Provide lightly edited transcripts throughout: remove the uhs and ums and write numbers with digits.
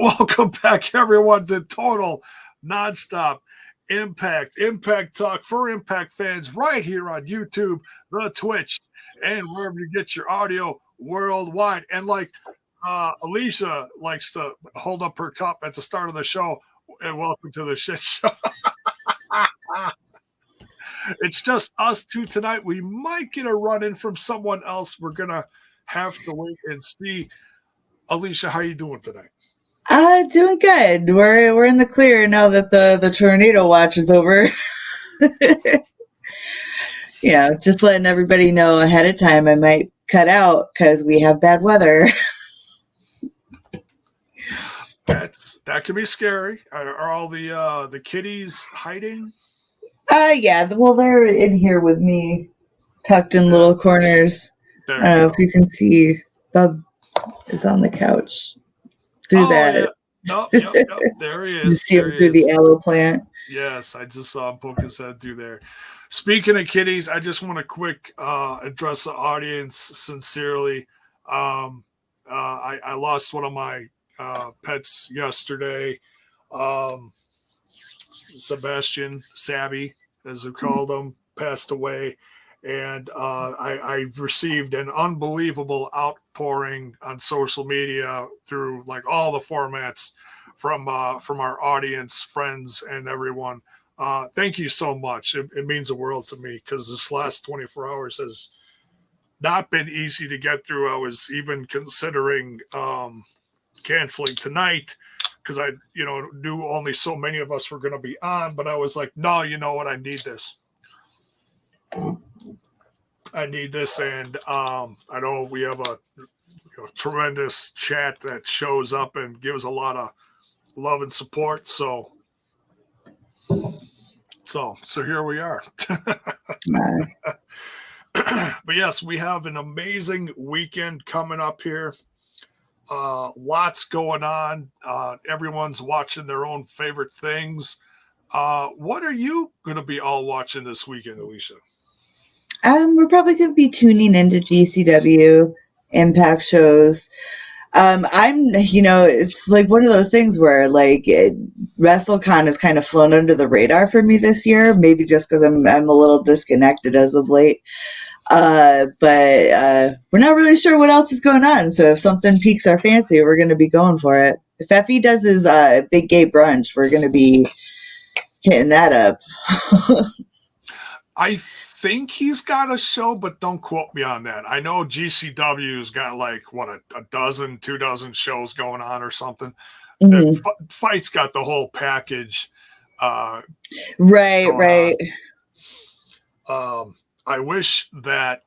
Welcome back, everyone, to Total Nonstop Impact Talk for Impact fans right here on YouTube, the Twitch, and wherever you get your audio worldwide. And like Alicia likes to hold up her cup at the start of the show, and welcome to the shit show. It's just us two tonight. We might get a run-in from someone else. We're going to have to wait and see. Alicia, how are you doing tonight? Doing good. We're in the clear now that the tornado watch is over. Yeah, just letting everybody know ahead of time I might cut out because we have bad weather. That can be scary. Are all the kitties hiding? Yeah. Well, they're in here with me, tucked in little corners. I don't know if you can see. Bub is on the couch. Through that. Yeah. Yep. There he is. You see him through the aloe plant. Yes, I just saw him poke his head through there. Speaking of kitties, I just want to quick address the audience sincerely. I lost one of my pets yesterday. Sebastian, Sabby, as we called him, passed away. And I received an unbelievable outpouring on social media through like all the formats from our audience, friends, and everyone. Thank you so much. It means the world to me because this last 24 hours has not been easy to get through. I was even considering canceling tonight because I knew only so many of us were going to be on, but I was like, no, you know what? I need this. And I know we have a tremendous chat that shows up and gives a lot of love and support. So here we are. But yes, we have an amazing weekend coming up here. Lots going on. Everyone's watching their own favorite things. What are you going to be all watching this weekend, Alicia? We're probably going to be tuning into GCW Impact shows. It's like one of those things where like WrestleCon has kind of flown under the radar for me this year, maybe just because I'm a little disconnected as of late. But we're not really sure what else is going on. So if something piques our fancy, we're going to be going for it. If Effie does his big gay brunch, we're going to be hitting that up. I think he's got a show, but don't quote me on that. I know GCW's got like a dozen, 2 shows going on or something. Mm-hmm. Fight's got the whole package. Right. I wish that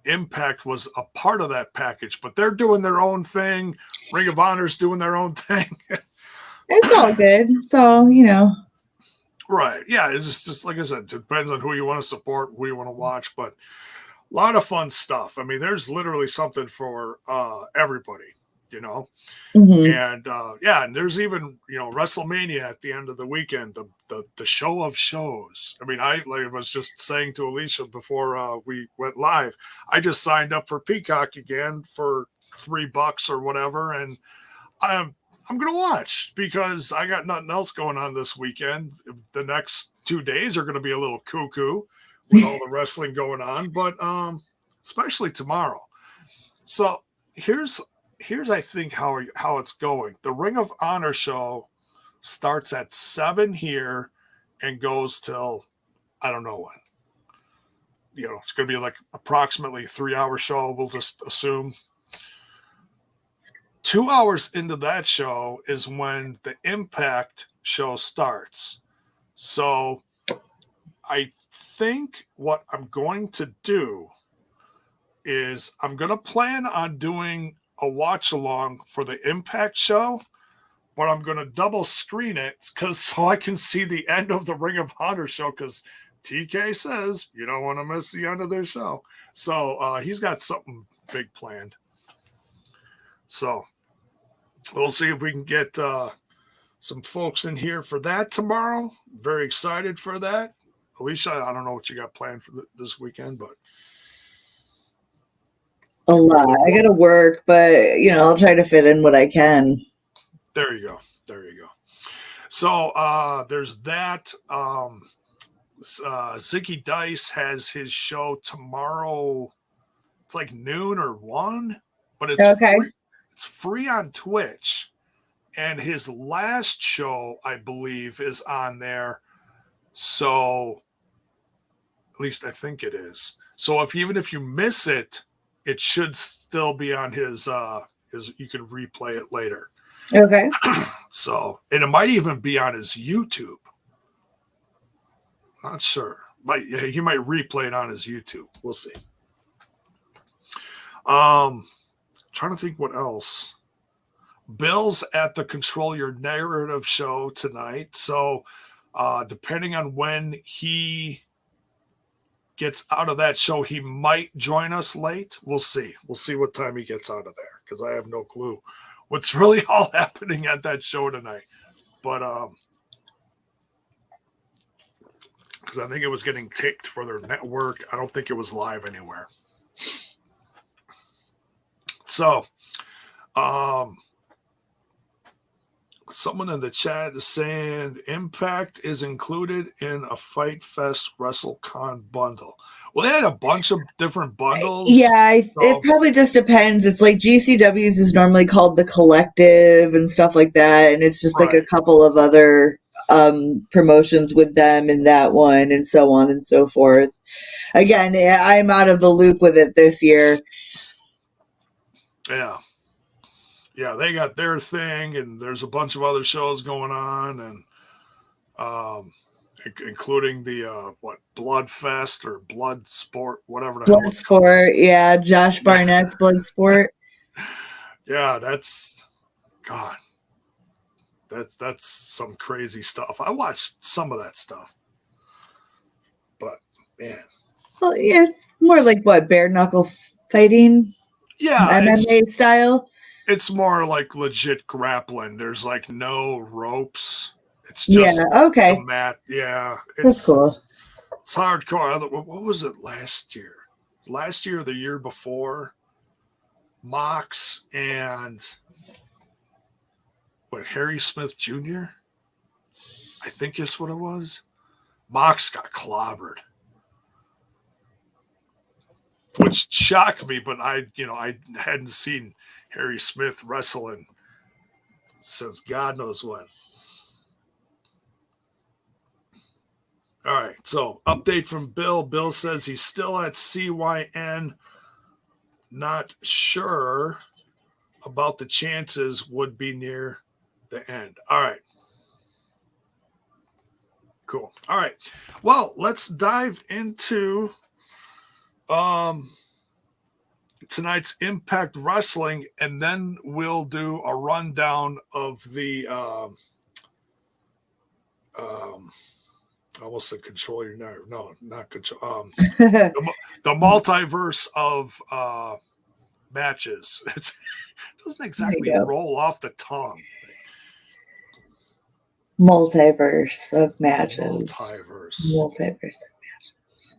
Impact was a part of that package, but they're doing their own thing. Ring of Honor's doing their own thing. It's all good. It's all, Right. Yeah. It's just like I said, it depends on who you want to support, who you want to watch, but a lot of fun stuff. I mean, there's literally something for everybody, Mm-hmm. And and there's even, WrestleMania at the end of the weekend, the show of shows. I mean, I was just saying to Alicia before we went live, I just signed up for Peacock again for $3 or whatever. And I'm going to watch because I got nothing else going on this weekend. The next 2 days are going to be a little cuckoo with all the wrestling going on, but especially tomorrow. So here's I think how it's going. The Ring of Honor show starts at 7 here and goes till I don't know when. It's going to be like approximately a 3-hour show. We'll just assume. 2 hours into that show is when the Impact show starts. So I think what I'm going to do is I'm going to plan on doing a watch along for the Impact show, but I'm going to double screen it so I can see the end of the Ring of Honor show because TK says you don't want to miss the end of their show. So he's got something big planned. So we'll see if we can get some folks in here for that tomorrow. Very excited for that. Alicia, I don't know what you got planned for this weekend, but a lot. I got to work, but I'll try to fit in what I can. There you go. There you go. So there's that. Zicky Dice has his show tomorrow. It's like noon or 1, but it's Okay. free. It's free on Twitch. And his last show, I believe, is on there. So at least I think it is. So even if you miss it, it should still be on his you can replay it later. Okay. So, and it might even be on his YouTube. Not sure. He might replay it on his YouTube. We'll see. Trying to think what else. Bill's at the Control Your Narrative show tonight. So, depending on when he gets out of that show, he might join us late. We'll see. We'll see what time he gets out of there because I have no clue what's really all happening at that show tonight. But because I think it was getting taped for their network. I don't think it was live anywhere. So, someone in the chat is saying Impact is included in a Fight Fest WrestleCon bundle. Well, they had a bunch of different bundles. Yeah, it probably just depends. It's like GCW's is normally called the Collective and stuff like that, and it's just like a couple of other promotions with them in that one, and so on and so forth. Again, I'm out of the loop with it this year. Yeah, they got their thing, and there's a bunch of other shows going on, and including the Blood Fest or Blood Sport, whatever the hell it's called. Bloodsport, yeah, Josh Barnett's Bloodsport. Yeah, that's some crazy stuff. I watched some of that stuff, but man, well, yeah, it's more like what, bare knuckle fighting. Yeah, MMA style. It's more like legit grappling. There's like no ropes. It's just okay. the mat. Yeah, that's cool. It's hardcore. What was it last year? Last year or the year before? Mox and Harry Smith Jr. I think is what it was. Mox got clobbered, which shocked me. But I hadn't seen Harry Smith wrestling since God knows when. All right, so update from Bill. Bill says he's still at CYN. Not sure about the chances would be near the end. All right. Cool. All right. Well, let's dive into tonight's Impact Wrestling, and then we'll do a rundown of the I almost said Control Your Narrative. No, not Control. The Multiverse of Matches. It doesn't exactly roll off the tongue. Multiverse of Matches. Multiverse of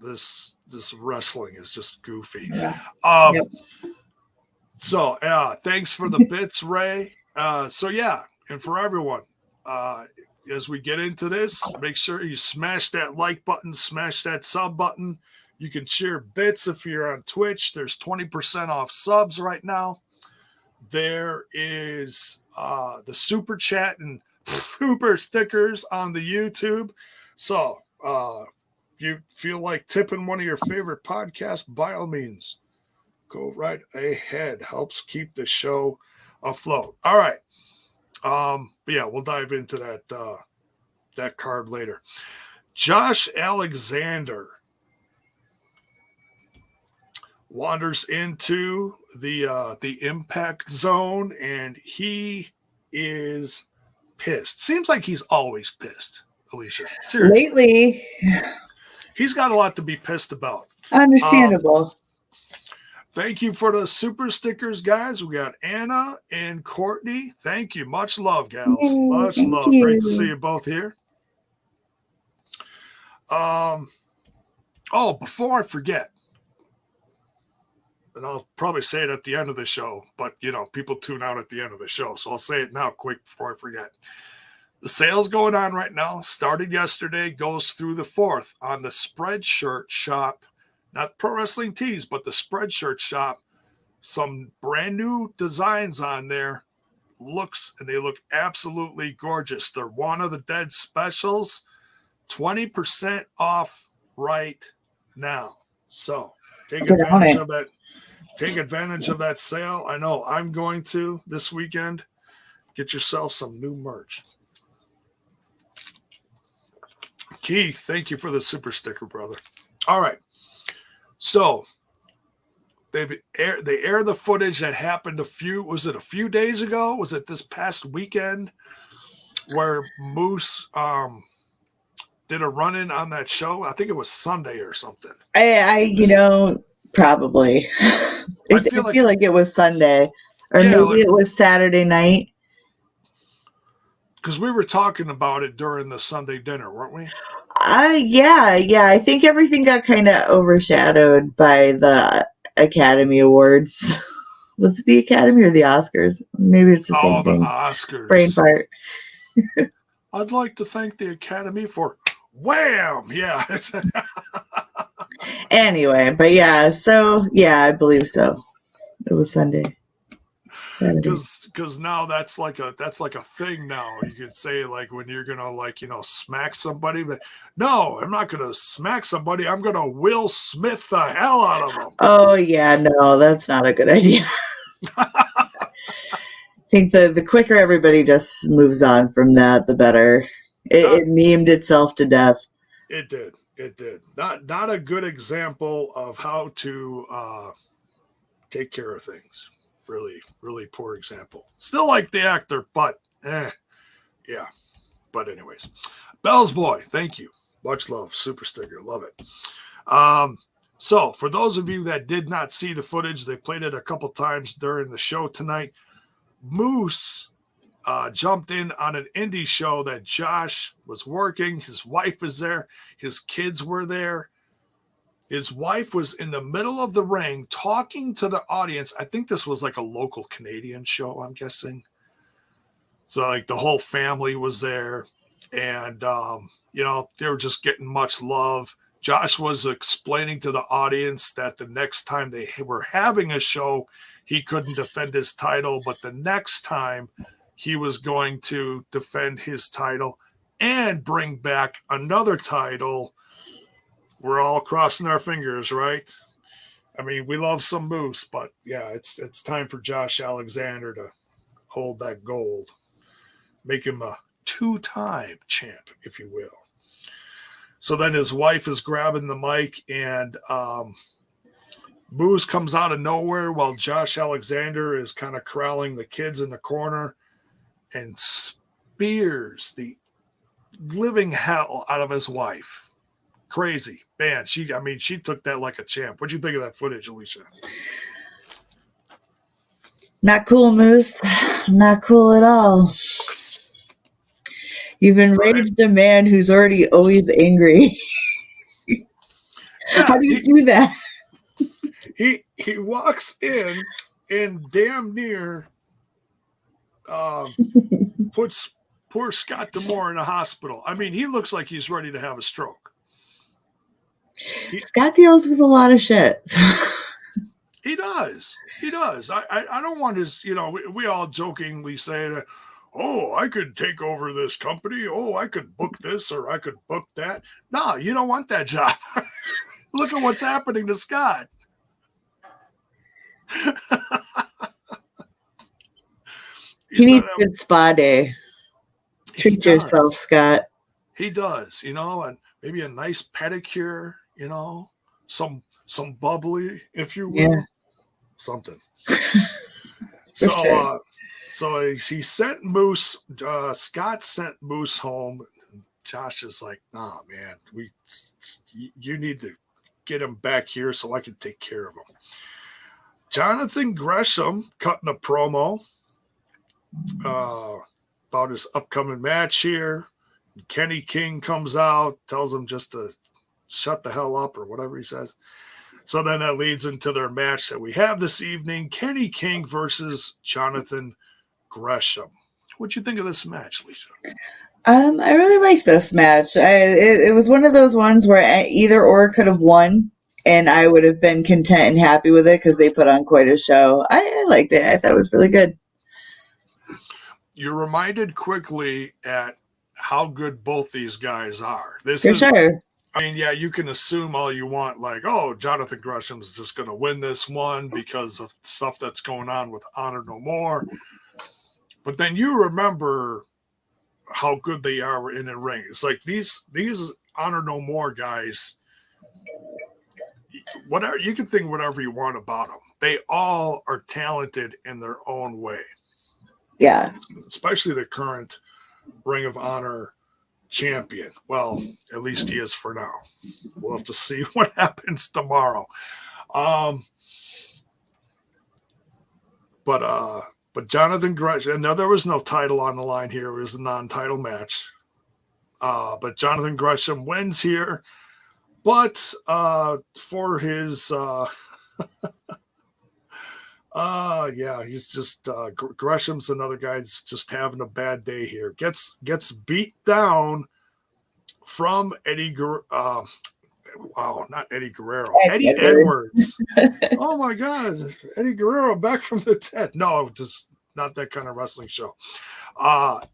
Matches. This wrestling is just goofy. Yeah. So thanks for the bits, Ray. So yeah, and for everyone, as we get into this, make sure you smash that like button, smash that sub button. You can share bits if you're on Twitch. There's 20% off subs right now. There is the super chat and super stickers on the YouTube. So if you feel like tipping one of your favorite podcasts, by all means, go right ahead. Helps keep the show afloat. All right. But yeah, we'll dive into that card later. Josh Alexander wanders into the Impact Zone, and he is pissed. Seems like he's always pissed, Alicia. Seriously. Lately. He's got a lot to be pissed about. Understandable. Thank you for the super stickers, guys. We got Anna and Courtney. Thank you. Much love, gals. Much love. You. Great to see you both here. Before I forget, and I'll probably say it at the end of the show, but people tune out at the end of the show, so I'll say it now quick before I forget. The sale's going on right now, started yesterday, goes through the 4th on the Spreadshirt shop, not Pro Wrestling Tees, but the Spreadshirt shop. Some brand new designs on there. They look absolutely gorgeous. They're one of the dead specials, 20% off right now. So take advantage of that. Take advantage of that sale. I know I'm going to this weekend. Get yourself some new merch. Keith, thank you for the super sticker, brother. All right. So they air the footage that happened a few days ago? Was it this past weekend where Moose did a run-in on that show? I think it was Sunday or something. Probably. I feel like it was Sunday, or maybe it was Saturday night. Because we were talking about it during the Sunday dinner, weren't we? Yeah. I think everything got kind of overshadowed by the Academy Awards. Was it the Academy or the Oscars? Maybe it's the same thing. Oh, the Oscars. Brain fart. I'd like to thank the Academy for wham! Yeah. Anyway, but yeah, so yeah, I believe so. It was Sunday. Because now that's like a thing now. You could say like when you're gonna smack somebody, but no, I'm not gonna smack somebody. I'm gonna Will Smith the hell out of them. Oh yeah, no, that's not a good idea. I think the quicker everybody just moves on from that, the better. It memed itself to death. It did. Not a good example of how to take care of things. Really, really poor example. Still like the actor, but yeah. But anyways, Bell's Boy, thank you. Much love. Super sticker. Love it. So for those of you that did not see the footage, they played it a couple times during the show tonight. Moose jumped in on an indie show that Josh was working. His wife was there. His kids were there. His wife was in the middle of the ring talking to the audience. I think this was like a local Canadian show, I'm guessing. So like the whole family was there, and they were just getting much love. Josh was explaining to the audience that the next time they were having a show, he couldn't defend his title, but the next time he was going to defend his title and bring back another title. We're all crossing our fingers, right? I mean, we love some Moose, but yeah, it's time for Josh Alexander to hold that gold. Make him a 2-time champ, if you will. So then his wife is grabbing the mic, and Moose comes out of nowhere while Josh Alexander is kind of corralling the kids in the corner and spears the living hell out of his wife. Crazy. Man, she took that like a champ. What'd you think of that footage, Alicia? Not cool, Moose. Not cool at all. You've enraged a man who's already always angry. How do you do that? He walks in and damn near puts poor Scott D'Amore in a hospital. I mean, he looks like he's ready to have a stroke. Scott deals with a lot of shit. He does. I don't want his, we all jokingly say that, oh, I could take over this company. Oh, I could book this or I could book that. No, you don't want that job. Look at what's happening to Scott. He needs a good spa day. Treat yourself, Scott. He does, and maybe a nice pedicure, some bubbly, if you will. Yeah. Something. So he sent Moose, Scott sent Moose home. Josh is like, nah, man, you need to get him back here so I can take care of him. Jonathan Gresham cutting a promo about his upcoming match here. Kenny King comes out, tells him just to shut the hell up or whatever he says. So then that leads into their match that we have this evening, Kenny King versus Jonathan Gresham. What'd you think of this match, Lisa? I really liked this match. It was one of those ones where either or could have won, and I would have been content and happy with it because they put on quite a show. I liked it. I thought it was really good. You're reminded quickly at how good both these guys are. Sure. I mean, yeah, you can assume all you want, like, oh, Jonathan Gresham's just going to win this one because of stuff that's going on with Honor No More. But then you remember how good they are in the ring. It's like these Honor No More guys, whatever you can think whatever you want about them. They all are talented in their own way. Yeah. Especially the current Ring of Honor champion. Well, at least he is for now. We'll have to see what happens tomorrow. But Jonathan Gresham, now there was no title on the line here. It was a non-title match. But Jonathan Gresham wins here. But for his he's just Gresham's another guy that's just having a bad day here. Gets beat down from Eddie not Eddie Guerrero. Eddie Edwards. Oh my God. Eddie Guerrero back from the dead. No, just not that kind of wrestling show.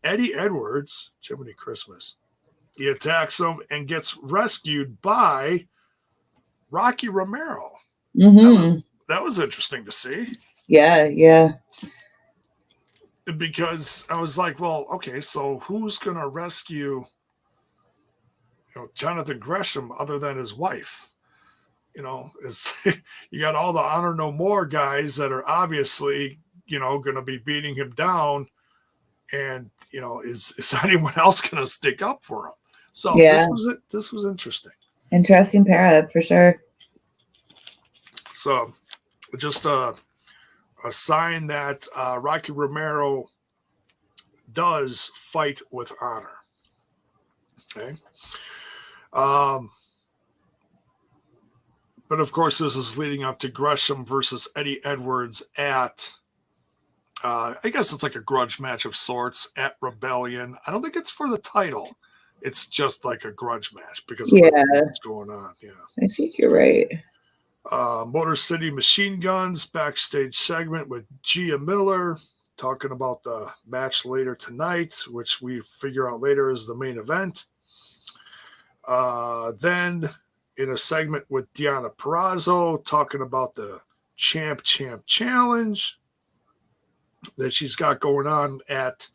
Eddie Edwards, Jiminy Christmas. He attacks him and gets rescued by Rocky Romero. Mm-hmm. That was interesting to see. Yeah. Because I was like, well, okay, so who's going to rescue Jonathan Gresham other than his wife? Is you got all the Honor No More guys that are obviously, going to be beating him down. And, is anyone else going to stick up for him? So yeah. This was interesting. Interesting pair up for sure. So just a sign that Rocky Romero does fight with honor. Okay. But of course, this is leading up to Gresham versus Eddie Edwards at, I guess it's like a grudge match of sorts at Rebellion. I don't think it's for the title. It's just like a grudge match because of what's going on. Yeah. I think you're right. Motor City Machine Guns backstage segment with Gia Miller talking about the match later tonight, which we figure out later is the main event. Then in a segment with Deonna Purrazzo talking about the Champ Challenge that she's got going on at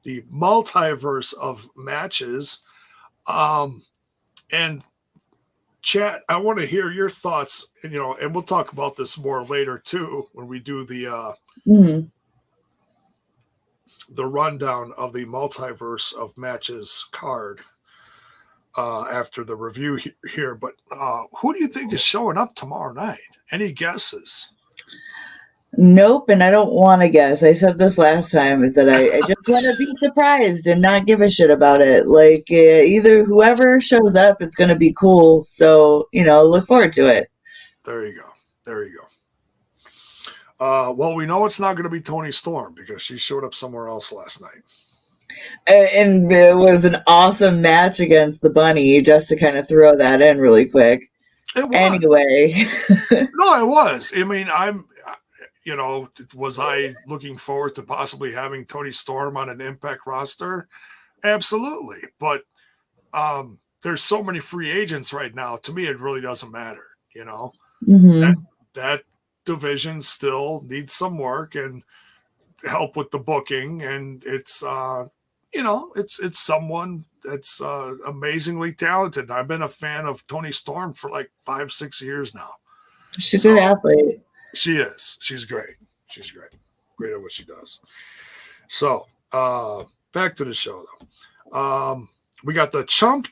the Multiverse of Matches. And chat, I want to hear your thoughts, and we'll talk about this more later too when we do the rundown of the Multiverse of Matches card after the review here. But who do you think is showing up tomorrow night? Any guesses? Nope, and I don't want to guess. I said this last time, is that I just want to be surprised and not give a shit about it. Like, either whoever shows up, it's going to be cool. So, look forward to it. There you go. Well, we know it's not going to be Toni Storm because she showed up somewhere else last night. And it was an awesome match against the Bunny, just to kind of throw that in really quick. It was. Anyway. No, it was. I mean, was I looking forward to possibly having Toni Storm on an Impact roster? Absolutely. But there's so many free agents right now. To me, it really doesn't matter. That division still needs some work and help with the booking. And it's, it's someone that's amazingly talented. I've been a fan of Toni Storm for like 5-6 years now. She's a good athlete. She is. She's great. Great at what she does. So, back to the show, though. We got the Chump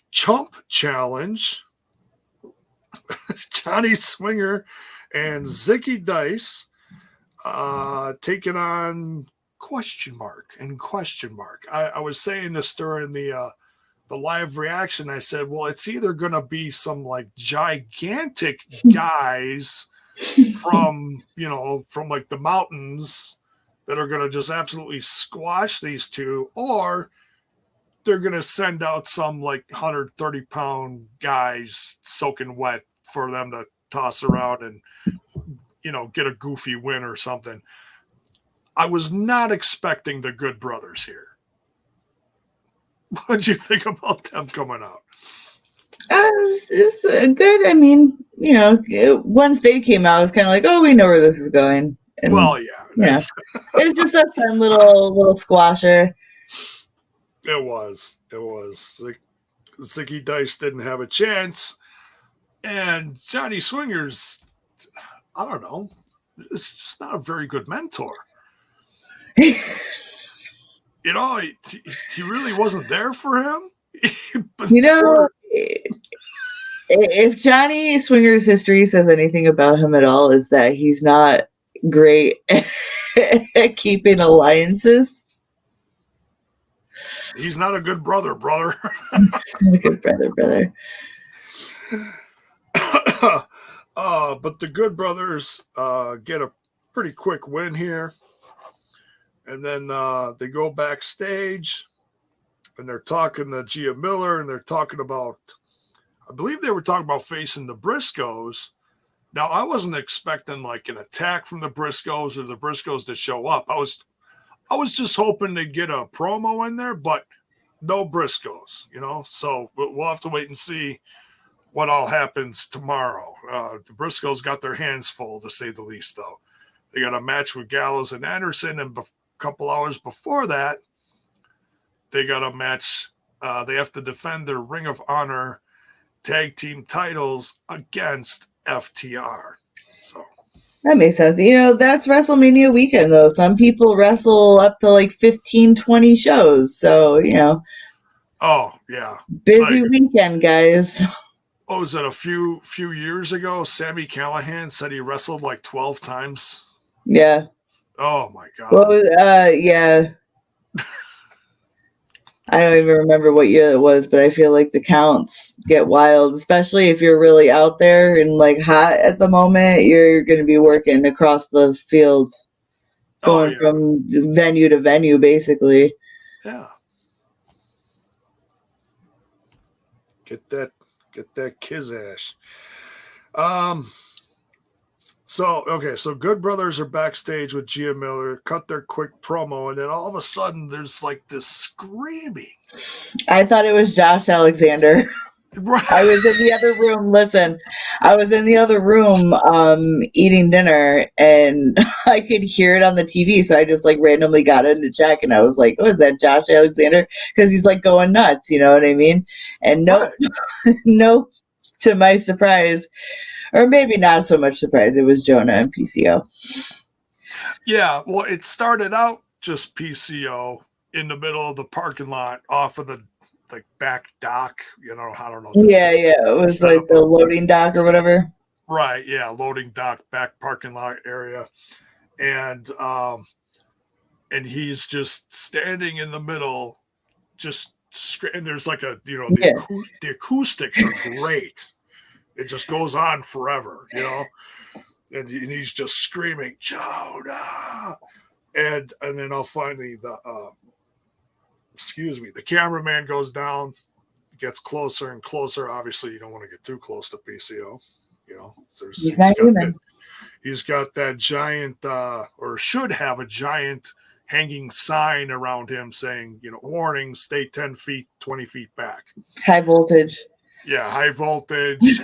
Challenge. Johnny Swinger and Zicky Dice taking on question mark. I was saying this during the the live reaction, I said, well, it's either going to be some like gigantic guys from, from like the mountains that are going to just absolutely squash these two, or they're going to send out some like 130-pound guys soaking wet for them to toss around and, get a goofy win or something. I was not expecting the Good Brothers here. What did you think about them coming out? It's good. I mean, once they came out, it was kind of like, oh, we know where this is going. And, well, yeah. It's just a fun little squasher. It was. Zicky Dice didn't have a chance. And Johnny Swingers, I don't know, it's just not a very good mentor. He really wasn't there for him. If Johnny Swinger's history says anything about him at all, is that he's not great at keeping alliances. He's not a good brother. He's not a good brother. But the Good Brothers get a pretty quick win here. And then they go backstage and they're talking to Gia Miller and they're talking about, I believe they were talking about facing the Briscoes. Now, I wasn't expecting like an attack from the Briscoes or the Briscoes to show up. I was just hoping to get a promo in there, but no Briscoes, So we'll have to wait and see what all happens tomorrow. The Briscoes got their hands full, to say the least, though. They got a match with Gallows and Anderson, and a couple hours before that, they got a match. They have to defend their Ring of Honor tag team titles against FTR. So that makes sense. That's WrestleMania weekend, though. Some people wrestle up to like 15, 20 shows. So, Oh, yeah. Busy weekend, guys. What was it, a few years ago? Sami Callihan said he wrestled like 12 times. Yeah. Oh, my God. Well, yeah. I don't even remember what year it was, but I feel like the counts get wild, especially if you're really out there and like hot at the moment. You're going to be working across the fields, going from venue to venue, basically. Yeah. Get that Kizash. So Good Brothers are backstage with Gia Miller, cut their quick promo, and then all of a sudden there's like this screaming. I thought it was Josh Alexander. Right. I was in the other room. Listen, I was in the other room eating dinner, and I could hear it on the TV, so I just like randomly got in to check, and I was like, oh, is that Josh Alexander? Because he's like going nuts, you know what I mean? And nope, nope, to my surprise. Or maybe not so much surprise, it was Jonah and PCO. Yeah, well, it started out just PCO in the middle of the parking lot off of the back dock. I don't know. Yeah, it was like the loading dock or whatever. Right, yeah, loading dock, back parking lot area. And he's just standing in the middle, and there's like the acoustics are great. It just goes on forever, and he's just screaming, Jonah! And then I'll finally, the cameraman goes down, gets closer and closer. Obviously, you don't want to get too close to PCO. He's got that giant, or should have a giant hanging sign around him saying, warning, stay 10 feet, 20 feet back. High voltage. Yeah, high voltage.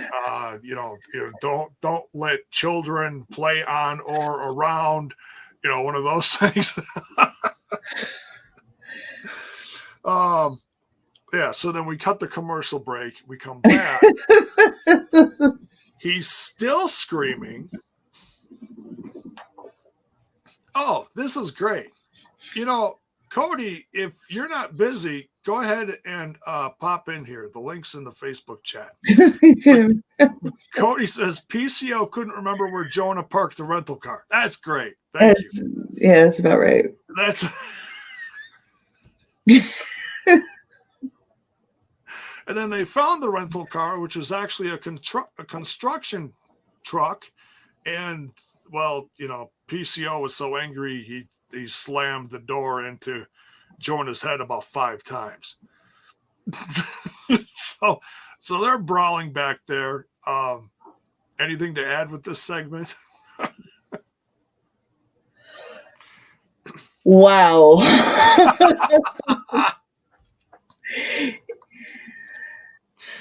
Don't let children play on or around. One of those things. Yeah. So then we cut the commercial break. We come back. He's still screaming. Oh, this is great. Cody, if you're not busy, go ahead and pop in here. The link's in the Facebook chat. Cody says PCO couldn't remember where Jonah parked the rental car. That's great. Thank you. Yeah, that's about right. That's And then they found the rental car, which was actually a construction truck. And, well, PCO was so angry, he slammed the door into Jonah's head about 5 times. So they're brawling back there. Anything to add with this segment? Wow.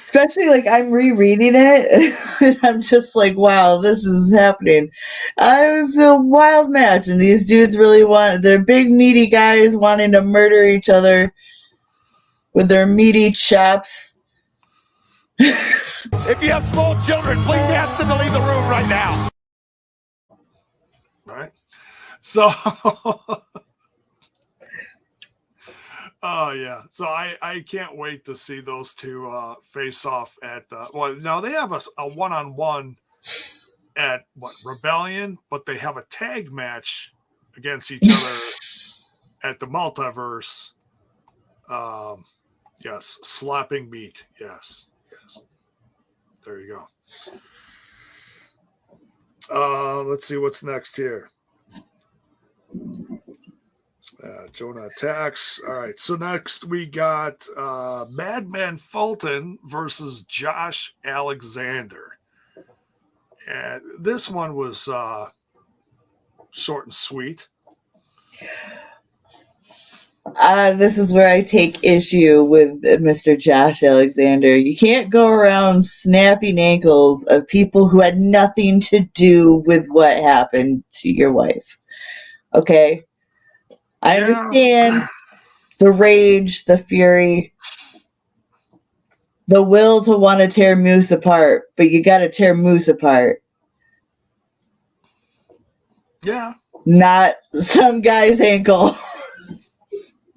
Especially like I'm rereading it and I'm just like, wow, this is happening. It was a wild match, and these dudes really they're big meaty guys wanting to murder each other with their meaty chops. If you have small children, please ask them to leave the room right now. Right? So oh yeah, so I can't wait to see those two face off at now they have a one-on-one at Rebellion, but they have a tag match against each other at the Multiverse. Yes, slapping meat. Yes. There you go. Let's see what's next here. Jonah attacks. All right. So next we got Madman Fulton versus Josh Alexander. And this one was short and sweet. This is where I take issue with Mr. Josh Alexander. You can't go around snapping ankles of people who had nothing to do with what happened to your wife. Okay? I understand the rage, the fury, the will to want to tear Moose apart, but you got to tear Moose apart. Yeah. Not some guy's ankle.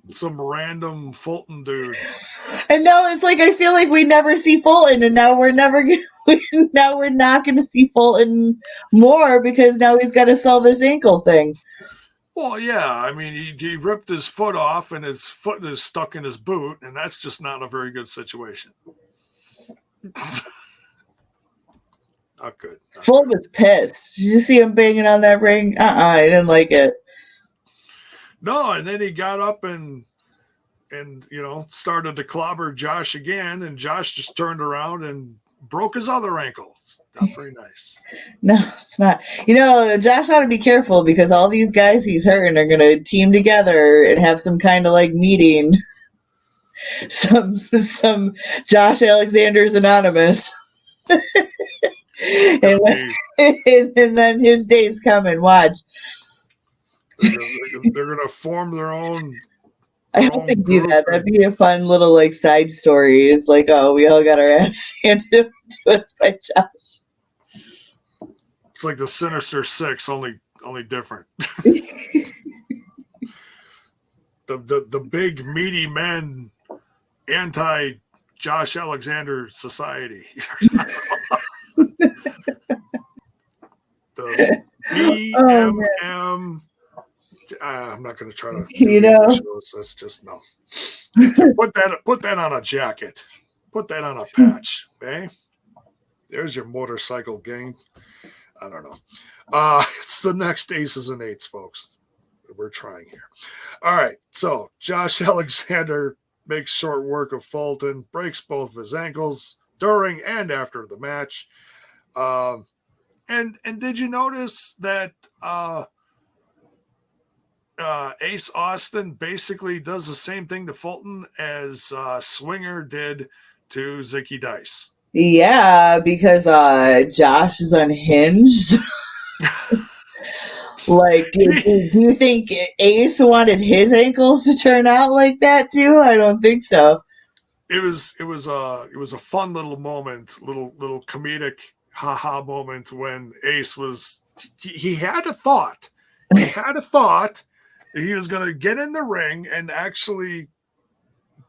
Some random Fulton dude. And now it's like I feel like we never see Fulton, and now we're not going to see Fulton more because now he's got to sell this ankle thing. Well, yeah, I mean, he ripped his foot off and his foot is stuck in his boot, and that's just not a very good situation. Not good. Fulton was pissed. Did you see him banging on that ring? I didn't like it. No, and then he got up and started to clobber Josh again, and Josh just turned around and broke his other ankle. It's not very nice. No, it's not. Josh ought to be careful because all these guys he's hurting are going to team together and have some kind of like meeting. Some Josh Alexander's Anonymous. and then his day's coming. Watch. They're going to form their own. I hope they do that. That'd be a fun little like side story. It's like, oh, we all got our ass handed to us by Josh. It's like the Sinister Six, only different. the big meaty men anti Josh Alexander society. The BMM. I'm not going to try to. That's just no. Put that on a jacket. Put that on a patch. Okay. There's your motorcycle gang. I don't know. It's the next Aces and Eights, folks. We're trying here. All right. So Josh Alexander makes short work of Fulton, breaks both of his ankles during and after the match. And did you notice that Ace Austin basically does the same thing to Fulton as Swinger did to Zicky Dice? Yeah, because Josh is unhinged. Like, do you think Ace wanted his ankles to turn out like that too? I don't think so. It was a fun little moment, little comedic haha moment when Ace was he had a thought. He had a thought that he was going to get in the ring and actually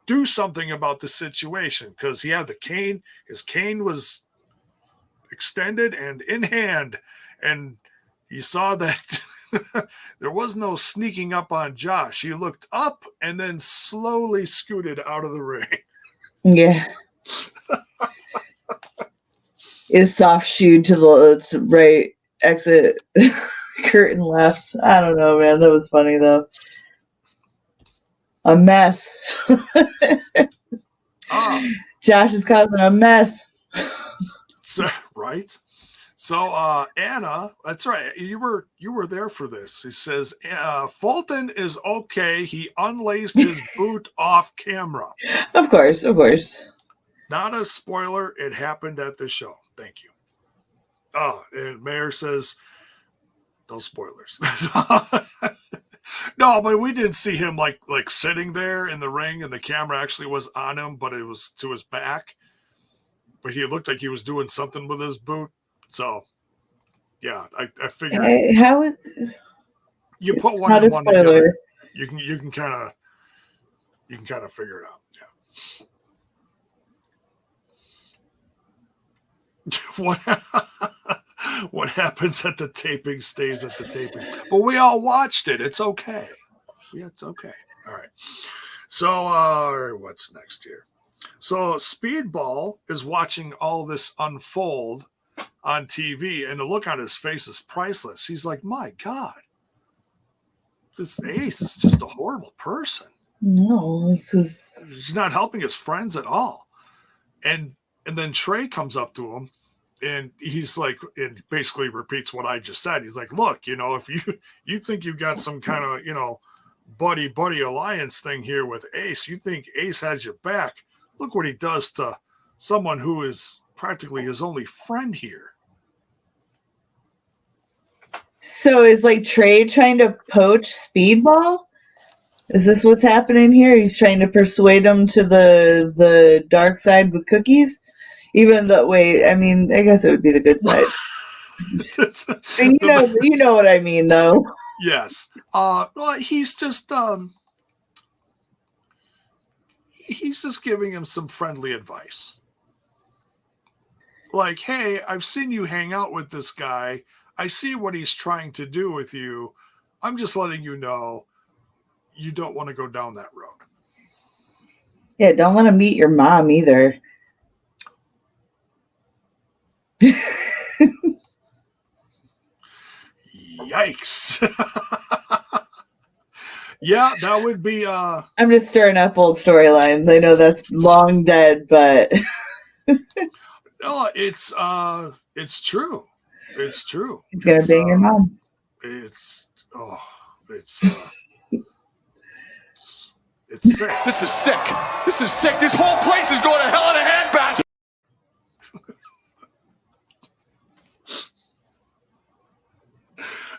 do something about the situation because he had the cane. His cane was extended and in hand, and you saw that there was no sneaking up on Josh. He looked up and then slowly scooted out of the ring. Yeah. Is soft shoed to the right exit curtain left. I don't know, man. That was funny though. A mess. Josh is causing a mess. So, right. So Anna, that's right. You were there for this. He says Fulton is okay. He unlaced his boot off camera. Of course. Not a spoiler. It happened at the show. Thank you. And Mayor says, no spoilers. No, but we did see him like sitting there in the ring, and the camera actually was on him, but it was to his back. But he looked like he was doing something with his boot. So, yeah, I figured. How is you put one and one together? You can kind of figure it out. Yeah. What happens at the taping stays at the taping. But we all watched it. It's okay. Yeah, it's okay. All right. So, what's next here? So, Speedball is watching all this unfold on TV, and the look on his face is priceless. He's like, my God, this Ace is just a horrible person. No, he's not helping his friends at all. And then Trey comes up to him, and he's like, and basically repeats what I just said. He's like, look, if you think you've got some kind of, buddy alliance thing here with Ace, you think Ace has your back. Look what he does to someone who is practically his only friend here. So is Trey trying to poach Speedball? Is this what's happening here? He's trying to persuade him to the dark side with cookies? Even though, I guess it would be the good side. You know what I mean, though. Yes. Well, he's just giving him some friendly advice. Like, hey, I've seen you hang out with this guy. I see what he's trying to do with you. I'm just letting you know you don't want to go down that road. Yeah, don't let him meet your mom either. Yikes. Yeah, that would be I'm just stirring up old storylines. I know that's long dead, but no, it's true. It's true. He's gonna bang your mom. It's sick. This is sick. This is sick. This whole place is going to hell in a handbasket.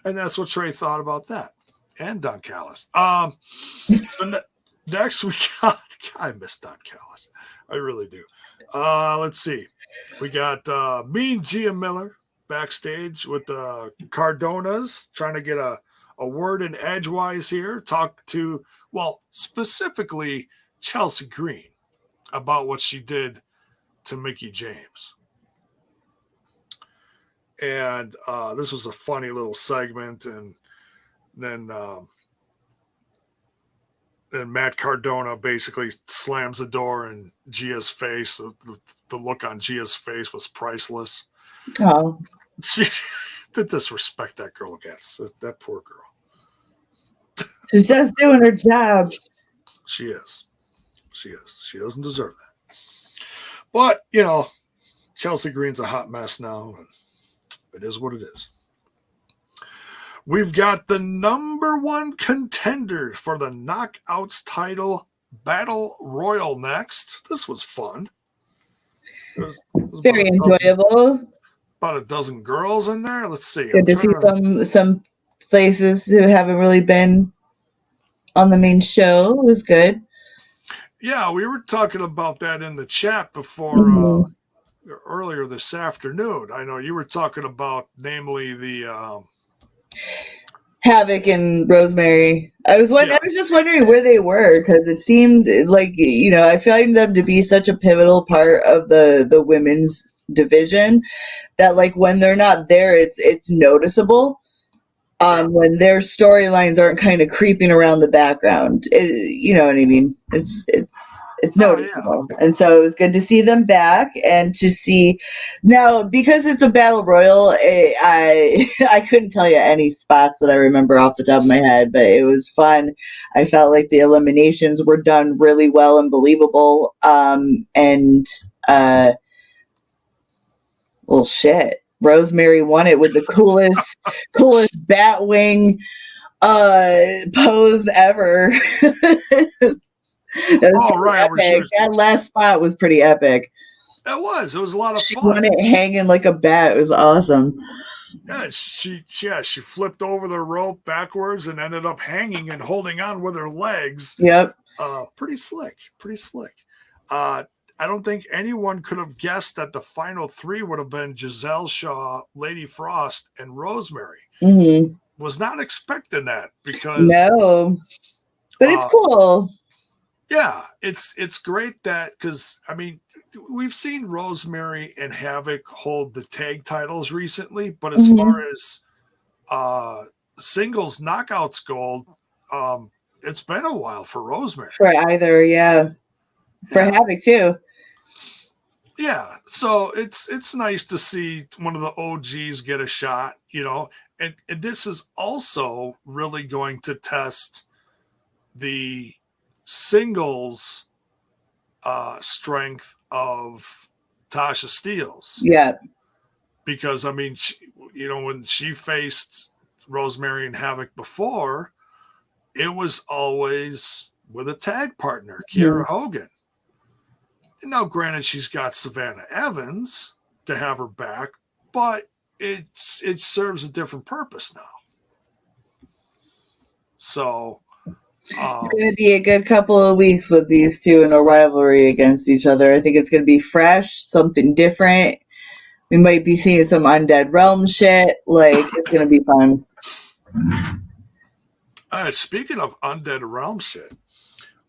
And that's what Trey thought about that. And Don Callis. So next we got, I miss Don Callis. I really do. Let's see. We got Mean Gia Miller backstage with the Cardonas trying to get a word in edgewise here. Talk to, specifically Chelsea Green about what she did to Mickie James. And this was a funny little segment, and then Matt Cardona basically slams the door in Gia's face. The look on Gia's face was priceless. Oh, The disrespect that girl gets, that poor girl. She's just doing her job. She is. She doesn't deserve that. But, Chelsea Green's a hot mess now, and it is what it is. We've got the number one contender for the Knockouts title Battle Royal next. This was fun. It was very enjoyable. About a dozen girls in there. Let's see. Good to see some places who haven't really been on the main show. It was good. Yeah, we were talking about that in the chat before earlier this afternoon. I know you were talking about, namely, the Havoc and Rosemary. I was just wondering where they were, because it seemed like, I find them to be such a pivotal part of the women's division that, when they're not there, it's noticeable. When their storylines aren't kind of creeping around the background, you know what I mean? It's It's noticeable. Yeah. And so it was good to see them back and to see now, because it's a battle royal, I couldn't tell you any spots that I remember off the top of my head, but it was fun. I felt like the eliminations were done really well and believable. Well, shit. Rosemary won it with the coolest Batwing pose ever. Right. That last spot was pretty epic. It was a lot of she fun. Won it hanging like a bat. It was awesome. Yeah, she flipped over the rope backwards and ended up hanging and holding on with her legs. Yep. Pretty slick. I don't think anyone could have guessed that the final three would have been Giselle Shaw, Lady Frost, and Rosemary. Mm-hmm. Was not expecting that because no, but it's cool. Yeah, it's great that because I mean we've seen Rosemary and Havoc hold the tag titles recently, but as far as singles knockouts go, it's been a while for Rosemary. For either, yeah. For Havoc too. Yeah, so it's nice to see one of the OGs get a shot, you know, and this is also really going to test the singles strength of Tasha Steelz. Yeah. Because, I mean, when she faced Rosemary and Havoc before, it was always with a tag partner, Kiera Hogan. And now, granted, she's got Savannah Evans to have her back, but it serves a different purpose now. So it's going to be a good couple of weeks with these two in a rivalry against each other. I think it's going to be fresh, something different. We might be seeing some Undead Realm shit. Like, it's going to be fun. Speaking of Undead Realm shit,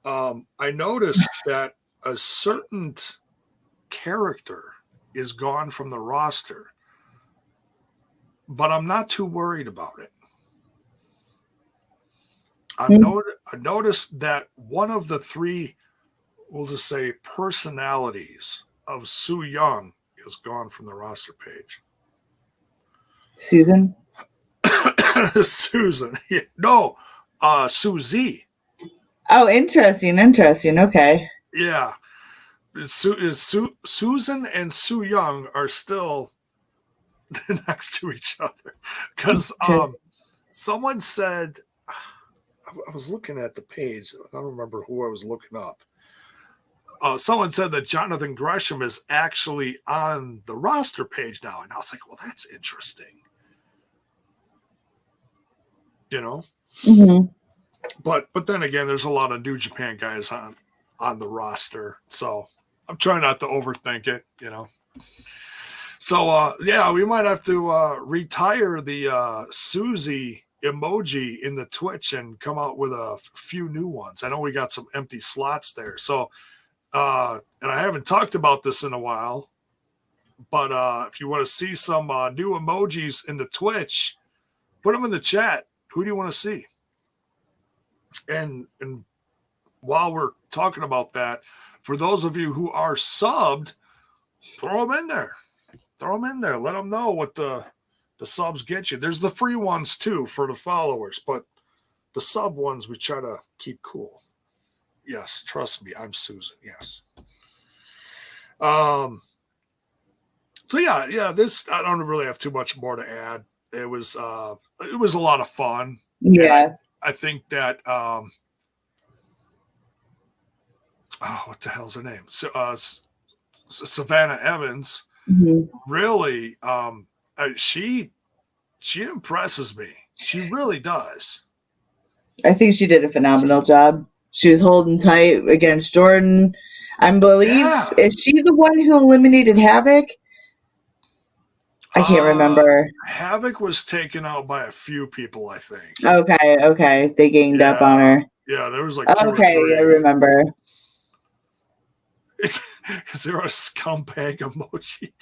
I noticed that a certain character is gone from the roster, but I'm not too worried about it. I noticed that one of the three, we'll just say, personalities of Su Yung is gone from the roster page. Susan? Susan. Yeah. No, Suzy. Oh, interesting. Okay. Yeah. Susan and Su Yung are still next to each other. Because someone said, I was looking at the page. I don't remember who I was looking up. Someone said that Jonathan Gresham is actually on the roster page now. And I was like, well, that's interesting. You know? Mm-hmm. But then again, there's a lot of New Japan guys on the roster. So I'm trying not to overthink it, you know? So, we might have to retire the Susie emoji in the Twitch and come out with a few new ones. I know we got some empty slots there. So, and I haven't talked about this in a while, but if you want to see some new emojis in the Twitch, put them in the chat. Who do you want to see? And while we're talking about that, for those of you who are subbed, throw them in there. Let them know what the subs get you. There's the free ones too for the followers, but the sub ones we try to keep cool. Yes, trust me, I'm Susan. Yes. So this I don't really have too much more to add. It was a lot of fun. Yeah. I think that what the hell's her name? Savannah Evans. Mm-hmm. Really, she impresses me. She really does. I think she did a phenomenal job. She was holding tight against Jordan. I believe, is she the one who eliminated Havoc? I can't remember. Havoc was taken out by a few people, I think. Okay. They ganged up on her. Yeah, there was like two or three. I remember. Is there a scumbag emoji?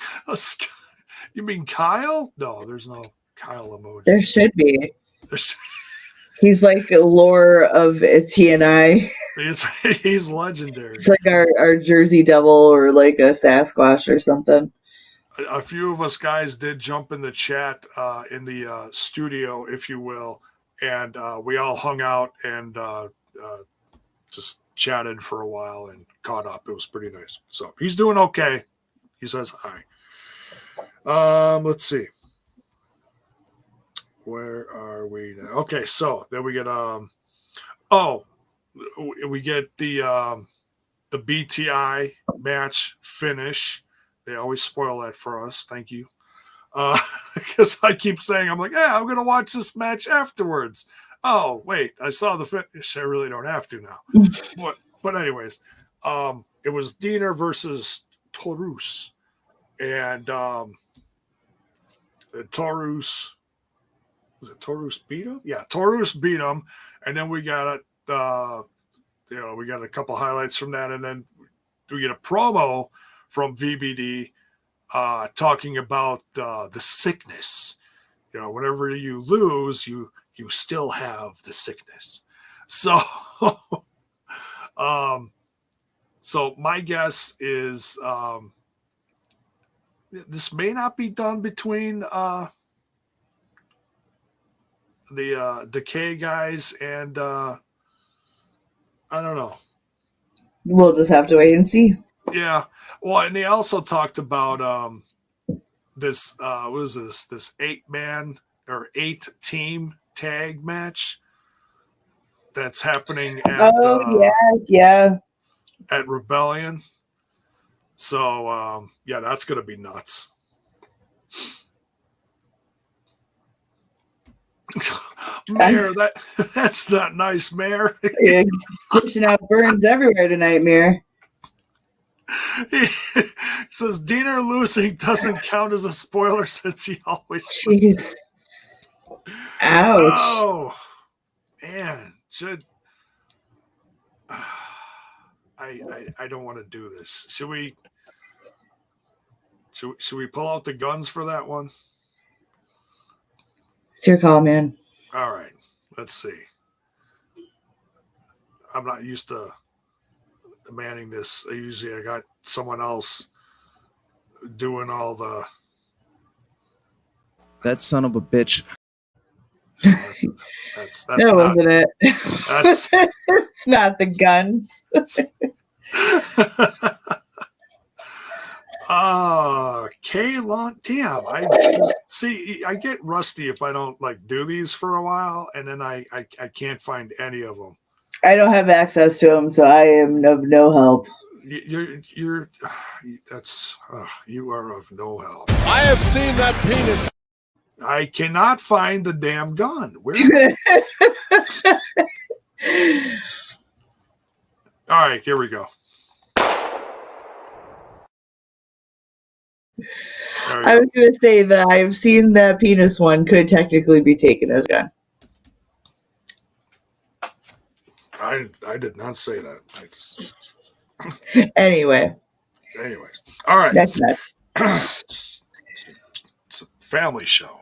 You mean Kyle? No, there's no Kyle emoji. There should be. He's like a lore of TNI. He's legendary. It's like our Jersey Devil or like a Sasquatch or something. A few of us guys did jump in the chat in the studio, if you will, and we all hung out and just chatted for a while and caught up. It was pretty nice. So he's doing okay. He says hi. Let's see. Where are we now? Okay, so then we get we get the BTI match finish. They always spoil that for us. Thank you. Because I keep saying, I'm like, yeah, I'm going to watch this match afterwards. Oh, wait, I saw the finish. I really don't have to now. But anyways, it was Diener versus Taurus. And Taurus, was it Taurus beat him? Yeah, Taurus beat him. And then we got we got a couple highlights from that. And then we get a promo from VBD talking about the sickness. Whenever you lose, you still have the sickness. So, so my guess is this may not be done between the Decay guys and I don't know. We'll just have to wait and see. Yeah. Well, and they also talked about this what is this 8-man or 8-team tag match that's happening at at Rebellion. So that's gonna be nuts. Mayor, that's not nice, Mayor. Yeah, pushing out burns everywhere tonight, Mayor. He says Diener losing doesn't count as a spoiler since he always Jeez. Ouch. Oh man, I don't want to do this. Should we pull out the guns for that one? It's your call, man. All right, let's see. I'm not used to demanding this. I got someone else doing all the. That son of a bitch. That's that not, wasn't it. That's it's not the guns. Kaylon, damn! I get rusty if I don't do these for a while, and then I can't find any of them. I don't have access to them, so I am of no help. You are of no help. I have seen that penis. I cannot find the damn gun. Where? All right, here we go. I was going to say that I've seen the penis one could technically be taken as a gun. I did not say that. Anyways. All right. That's not. It's a family show.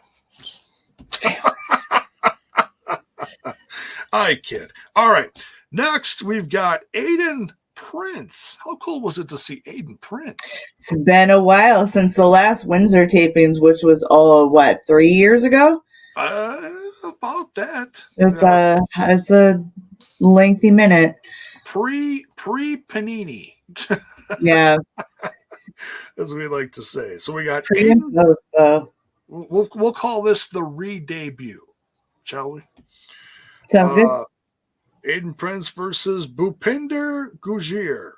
I kid. All right. Next, we've got Aiden Prince. How cool was it to see Aiden Prince? It's been a while since the last Windsor tapings, which was 3 years ago? About that. It's a lengthy minute. Pre Panini. Yeah. As we like to say. So we got Pre and Aiden. post, We'll call this the re-debut, shall we? Sounds good. Aiden Prince versus Bhupinder Gujjar.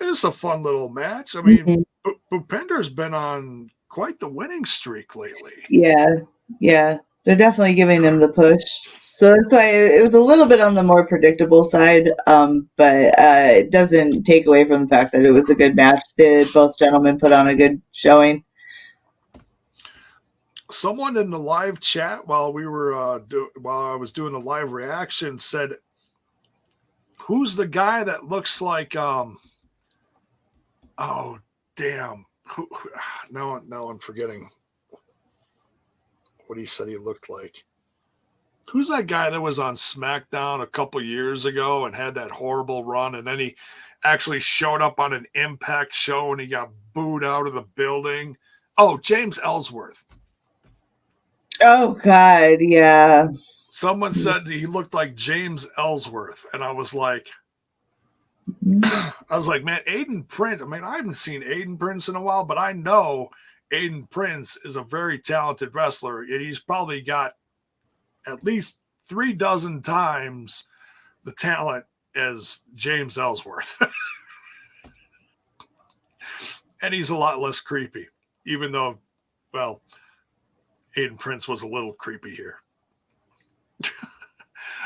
It's a fun little match. I mean, Bhupinder's been on quite the winning streak lately. Yeah. They're definitely giving him the push. So that's why it was a little bit on the more predictable side, but it doesn't take away from the fact that it was a good match. Both gentlemen put on a good showing. Someone in the live chat while we were while I was doing the live reaction said, "Who's the guy that looks like oh damn who now I'm forgetting what he said he looked like." Who's that guy that was on SmackDown a couple years ago and had that horrible run, and then he actually showed up on an Impact show and he got booed out of the building? Oh, James Ellsworth. Oh God, yeah. Someone said he looked like James Ellsworth, and I was like, man, Aiden Prince. I mean, I haven't seen Aiden Prince in a while, but I know Aiden Prince is a very talented wrestler. He's probably got at least 36 times the talent as James Ellsworth. And he's a lot less creepy, even though, well, Aiden Prince was a little creepy here.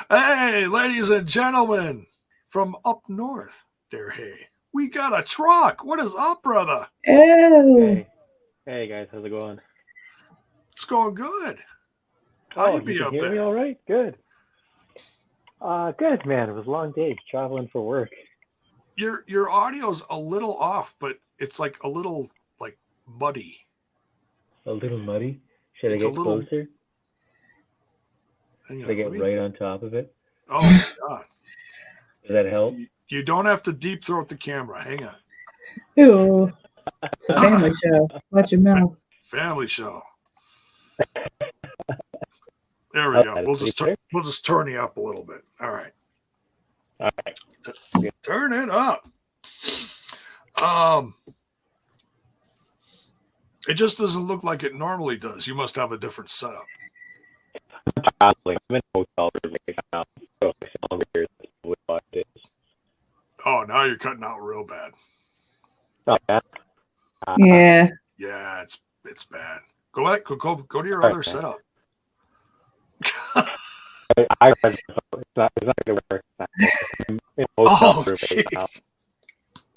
Hey, ladies and gentlemen, from up north there, hey, we got a truck. What is up, brother? Oh. Hey guys, how's it going? It's going good. How you be up hear there? Me all right? Good. Good, man. It was a long day traveling for work. Your audio's a little off, but it's like a little like muddy. A little muddy? Should It's I get closer? Should I get right on top of it? Oh my God. Does that help? You don't have to deep throat the camera. Hang on. Ew. It's a family show. Watch your mouth. Family show. There we go. We'll just turn you up a little bit. All right. All right. Turn it up. It just doesn't look like it normally does. You must have a different setup. I'm in a hotel room right now. So sound weird. Oh, now you're cutting out real bad. Not bad. Yeah. Yeah, it's bad. Go back. Go to your other setup. It's not going to work. I'm in a hotel room right now.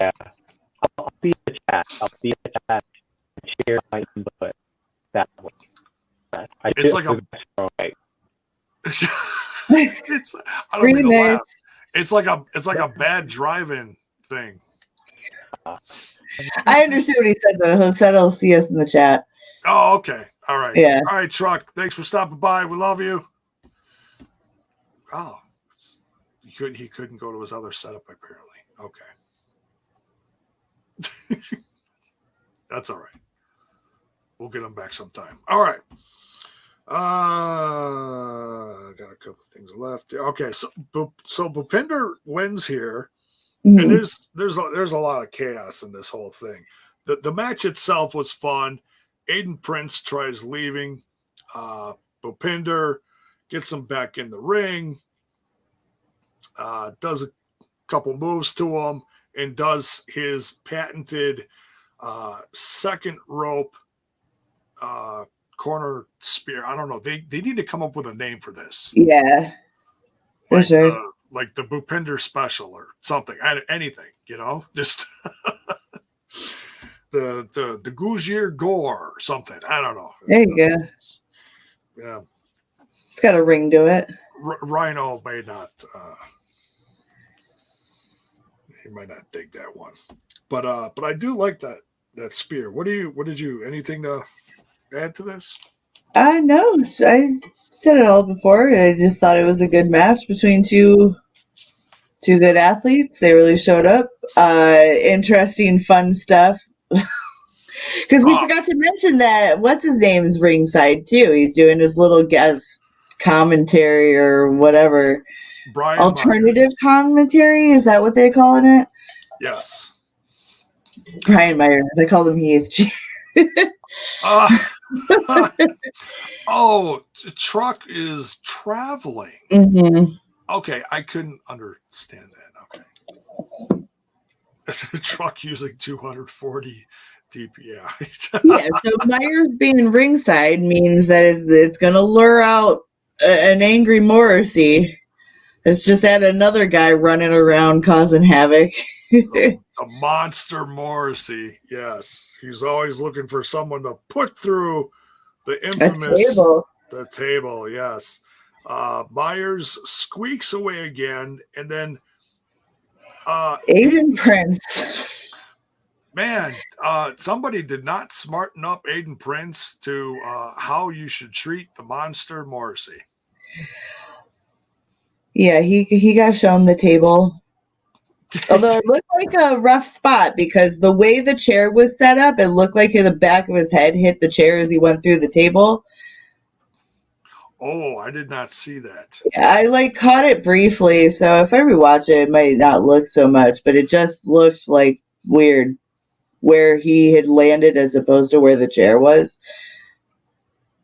Yeah. I'll see the chat. And share my input that way. It's like I don't mean to laugh. It's like a bad drive-in thing. I understood what he said, though. He said he'll see us in the chat. Oh, okay. All right. Yeah. All right, Truck. Thanks for stopping by. We love you. Oh, he couldn't go to his other setup, apparently. Okay. That's all right. We'll get him back sometime. All right. Got a couple things left. Okay, so Bhupinder wins here. Mm-hmm. And there's a lot of chaos in this whole thing. The match itself was fun. Aiden Prince tries leaving. Bhupinder gets him back in the ring. Does a couple moves to him and does his patented second rope corner spear. I don't know. They need to come up with a name for this. Yeah. For like, sure. Like the Bhupinder special or something. Anything, just the Gujjar gore or something. I don't know. There you go. Yeah. It's got a ring to it. Rhino may not. He might not dig that one, but I do like that spear. Anything to add to this? No, I said it all before. I just thought it was a good match between two good athletes. They really showed up. Interesting, fun stuff. Because we forgot to mention that what's his name's ringside too. He's doing his little guest commentary or whatever. Brian Alternative Myers. commentary, is that what they're calling it? Yes. Brian Myers. I called him Heath. Truck is traveling. Mm-hmm. Okay, I couldn't understand that. Okay. Truck using 240 DPI. Yeah, so Myers being ringside means that it's going to lure out an angry Morrissey. It's just had another guy running around causing havoc. A monster Morrissey, yes. He's always looking for someone to put through the infamous the table, yes. Myers squeaks away again, and then Aiden Prince. Man, somebody did not smarten up Aiden Prince to how you should treat the monster Morrissey. Yeah, he got shown the table. Although it looked like a rough spot because the way the chair was set up, it looked like the back of his head hit the chair as he went through the table. Oh, I did not see that. I caught it briefly, so if I rewatch it, it might not look so much, but it just looked like weird where he had landed as opposed to where the chair was.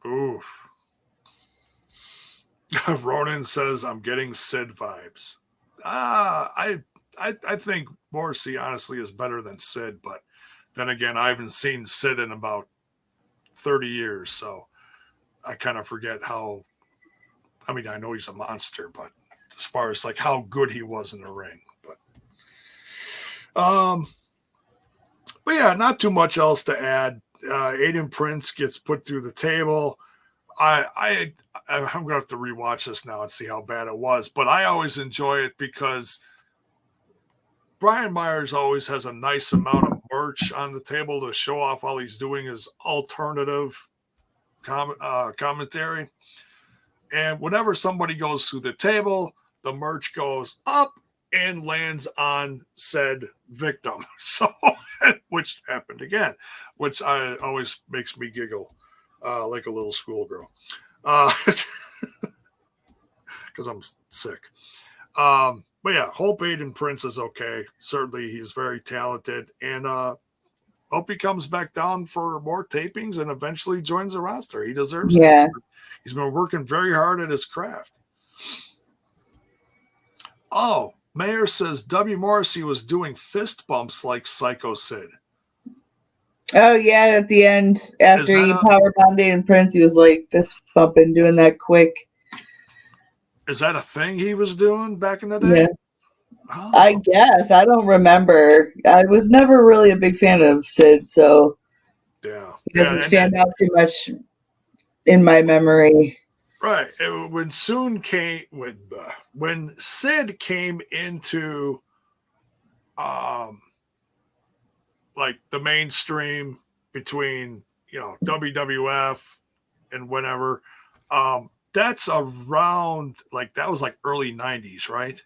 Oof. Ronan says, I'm getting Sid vibes. I think Morrissey honestly is better than Sid, but then again, I haven't seen Sid in about 30 years, so I kind of forget how. I mean, I know he's a monster, but as far as how good he was in the ring, but yeah, not too much else to add. Aiden Prince gets put through the table. I'm gonna have to rewatch this now and see how bad it was, but I always enjoy it because Brian Myers always has a nice amount of merch on the table to show off while he's doing his alternative commentary. And whenever somebody goes through the table, the merch goes up and lands on said victim. So, which happened again, which always makes me giggle like a little schoolgirl because I'm sick. But yeah, hope Aiden Prince is okay. Certainly, he's very talented, and hope he comes back down for more tapings and eventually joins the roster. He deserves it. He's been working very hard at his craft. Oh, Mayor says W. Morrissey was doing fist bumps like Psycho Sid. Oh, yeah, at the end, after he powerbombed Aiden Prince, he was fist bumping, doing that quick. Is that a thing he was doing back in the day? Yeah. Oh. I guess. I don't remember. I was never really a big fan of Sid, so yeah, he doesn't stand out too much in my memory. Right. When Sid came into the mainstream between WWF and whenever, that's around that was early 90s, right?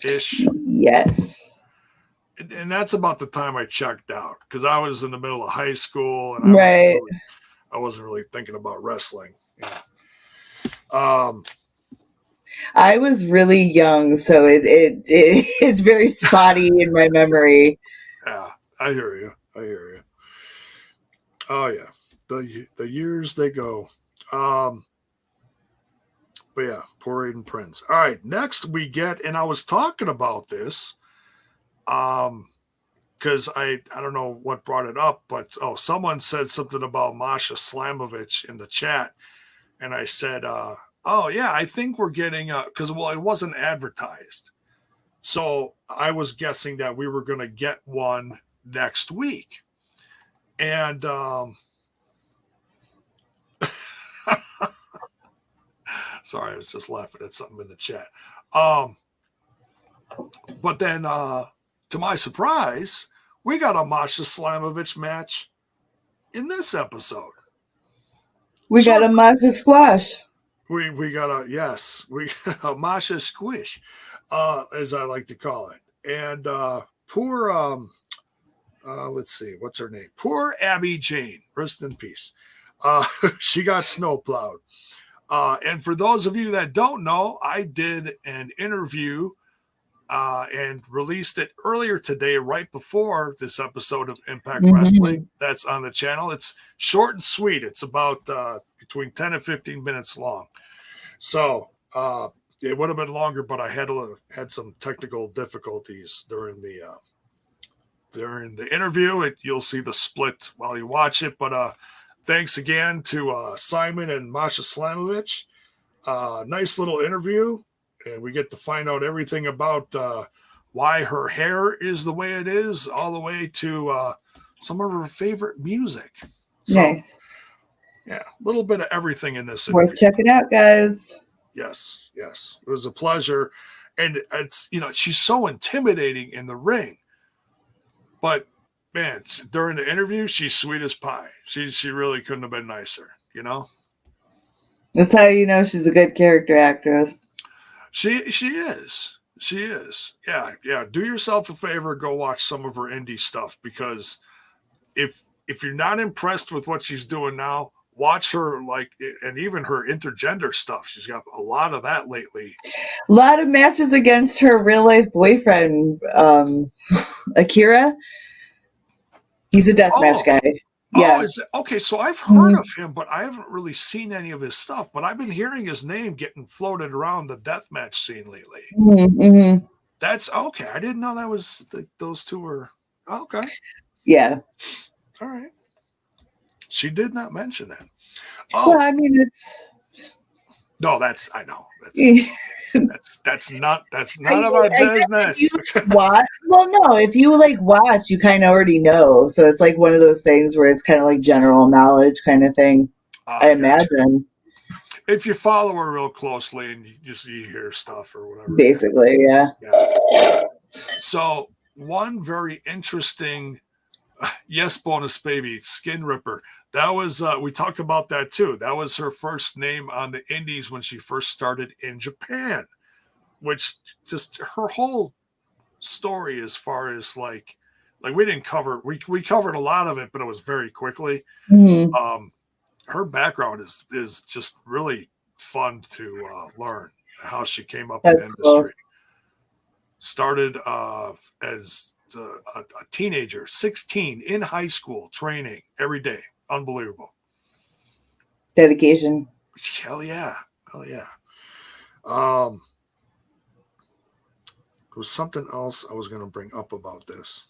Ish. Yes. And that's about the time I checked out because I was in the middle of high school and I wasn't really thinking about wrestling. I was really young, so it's very spotty in my memory. Yeah, I hear you. Oh yeah, the years they go. But yeah, poor Aiden Prince. All right, next we get, and I was talking about this, because I don't know what brought it up, but someone said something about Masha Slamovich in the chat, and I said, oh yeah, I think we're getting because it wasn't advertised, so I was guessing that we were going to get one next week, and sorry, I was just laughing at something in the chat. But then, to my surprise, we got a Masha Slamovich match in this episode. We got a Masha squash. We got a Masha squish, as I like to call it. And poor, let's see, what's her name? Poor Abby Jane, rest in peace. She got snowplowed. And for those of you that don't know, I did an interview and released it earlier today, right before this episode of Impact Wrestling. That's on the channel. It's short and sweet. It's about between 10 and 15 minutes long. So it would have been longer, but I had some technical difficulties during the interview. You'll see the split while you watch it. But thanks again to Simon and Masha Slamovich. Nice little interview. And we get to find out everything about why her hair is the way it is, all the way to some of her favorite music. So, nice. Yeah, a little bit of everything in this interview. Worth checking out, guys. Yes. It was a pleasure. And it's, she's so intimidating in the ring. But, man, during the interview, she's sweet as pie. She really couldn't have been nicer, That's how you know she's a good character actress. She is. Yeah. Do yourself a favor, go watch some of her indie stuff, because if you're not impressed with what she's doing now, watch her, and even her intergender stuff. She's got a lot of that lately. A lot of matches against her real life boyfriend, Akira. He's a deathmatch guy. Yeah. Oh, is it? Okay, so I've heard of him, but I haven't really seen any of his stuff. But I've been hearing his name getting floated around the deathmatch scene lately. Mm-hmm. That's okay. I didn't know that was those two were okay. Yeah. All right. She did not mention that. Oh, well, I mean, it's no. I know. That's not of our business. Watch. Well, no. If you watch, you kind of already know. So it's like one of those things where it's kind of like general knowledge kind of thing. I imagine. If you follow her real closely and you hear stuff or whatever. Basically, yeah. So one very interesting, yes, bonus baby, Skin Ripper. That was we talked about that too. That was her first name on the indies when she first started in Japan, which just her whole story as far as like we didn't cover we covered a lot of it, but it was very quickly. Mm-hmm. Her background is just really fun to learn how she came up That's in the industry. Cool. Started as a teenager, 16, in high school, training every day. Unbelievable. Dedication. Hell yeah. There was something else I was going to bring up about this,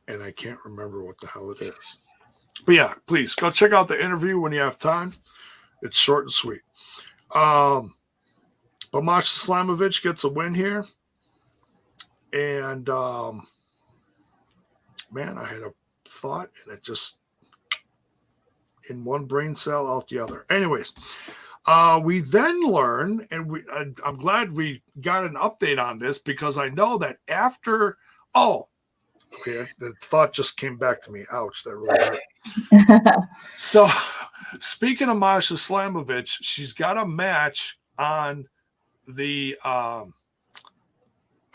and I can't remember what the hell it is. But yeah, please go check out the interview when you have time. It's short and sweet. But Masha Slamovich gets a win here. And man, I had a thought and it just in one brain cell out the other. Anyways, we then learn, and I'm glad we got an update on this, because I know that after the thought just came back to me. Ouch, that really hurt. So, speaking of Masha Slamovich, she's got a match on the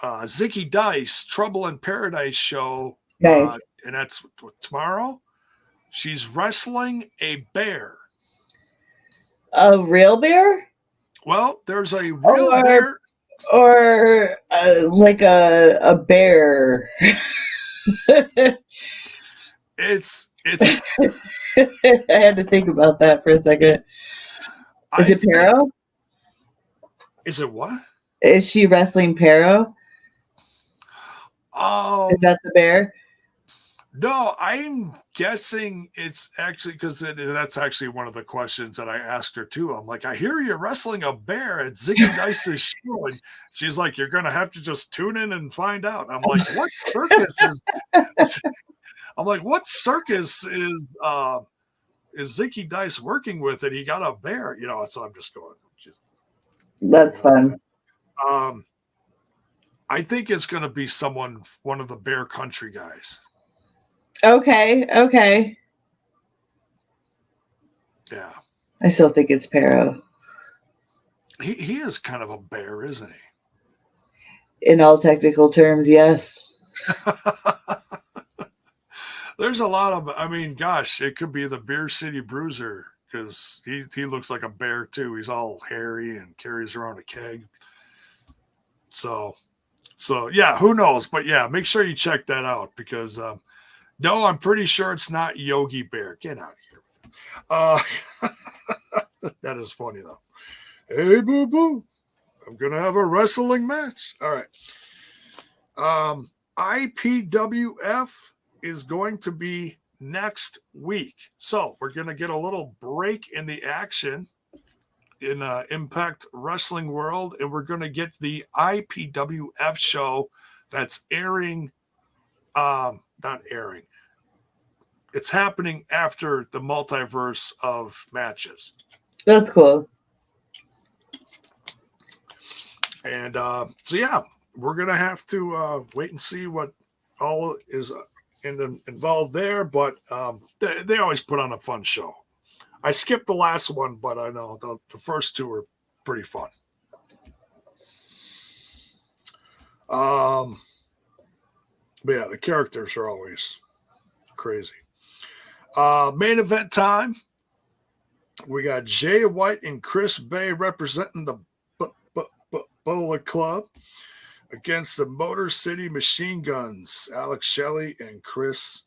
Zicky Dice Trouble in Paradise show. Nice. And that's tomorrow. She's wrestling a bear. A real bear? Well, there's a real bear. Or like a bear. It's I had to think about that for a second. Is it Pero? Is it what? Is she wrestling Pero? Oh, is that the bear? No, I'm guessing it's actually, because that's actually one of the questions that I asked her too. I'm like, I hear you're wrestling a bear at Zicky Dice's show, and she's like, you're gonna have to just tune in and find out. I'm like, what circus is? I'm like, what circus is Zicky Dice working with? And he got a bear, So I'm just going. That's fun. I think it's going to be one of the Bear Country guys. Okay. Yeah. I still think it's Pero. He is kind of a bear, isn't he? In all technical terms, yes. There's a lot of, gosh, it could be the Beer City Bruiser, because he looks like a bear too. He's all hairy and carries around a keg. So yeah, who knows? But yeah, make sure you check that out, because no, I'm pretty sure it's not Yogi Bear. Get out of here. That is funny though. Hey, boo boo, I'm gonna have a wrestling match. All right. IPWF is going to be next week, so we're gonna get a little break in the action in Impact Wrestling World, and we're going to get the IPWF show that's airing, not airing. It's happening after the Multiverse of Matches. That's cool. And so yeah, we're going to have to wait and see what all is involved there, but they always put on a fun show. I skipped the last one, but I know the first two were pretty fun. But yeah, the characters are always crazy. Main event time. We got Jay White and Chris Bay representing the Bullet Club against the Motor City Machine Guns, Alex Shelley and Chris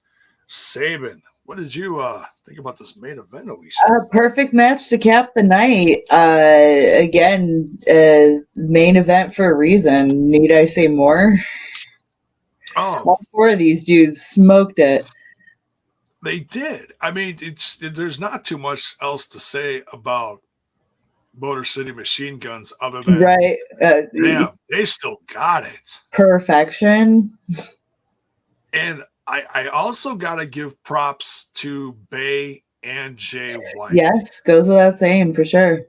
Sabin. What did you think about this main event, Alicia? Perfect match to cap the night. Again, main event for a reason. Need I say more? Oh, all four of these dudes smoked it. They did. I mean, there's not too much else to say about Motor City Machine Guns other than right. Damn, they still got it. Perfection. And I also got to give props to Bay and Jay White. Yes, goes without saying for sure.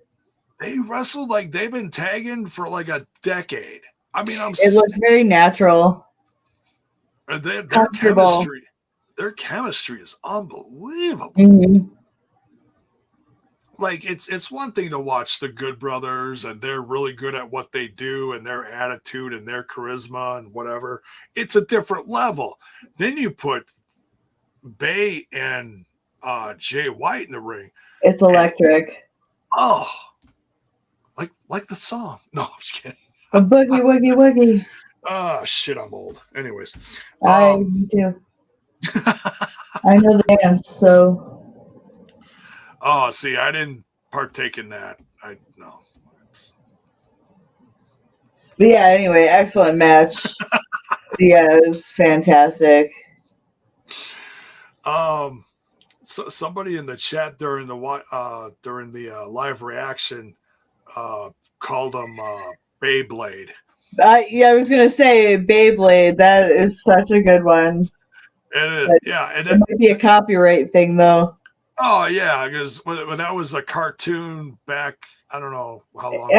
They wrestled like they've been tagging for like a decade. I mean, it looks very natural. Their chemistry is unbelievable. Mm-hmm. Like it's one thing to watch the Good Brothers and they're really good at what they do and their attitude and their charisma and whatever. It's a different level. Then you put Bay and Jay White in the ring. It's electric. Like the song. No, I'm just kidding. A boogie woogie woogie. Oh shit, I'm old. Anyways, me too. I know the dance, so. Oh, see, I didn't partake in that. No. But yeah, anyway, excellent match. Yeah, it was fantastic. So somebody in the chat during the live reaction called them Beyblade. Yeah, I was gonna say Beyblade. That is such a good one. It is, yeah. And it might be a copyright thing, though. Oh yeah, because when that was a cartoon back, I don't know how long.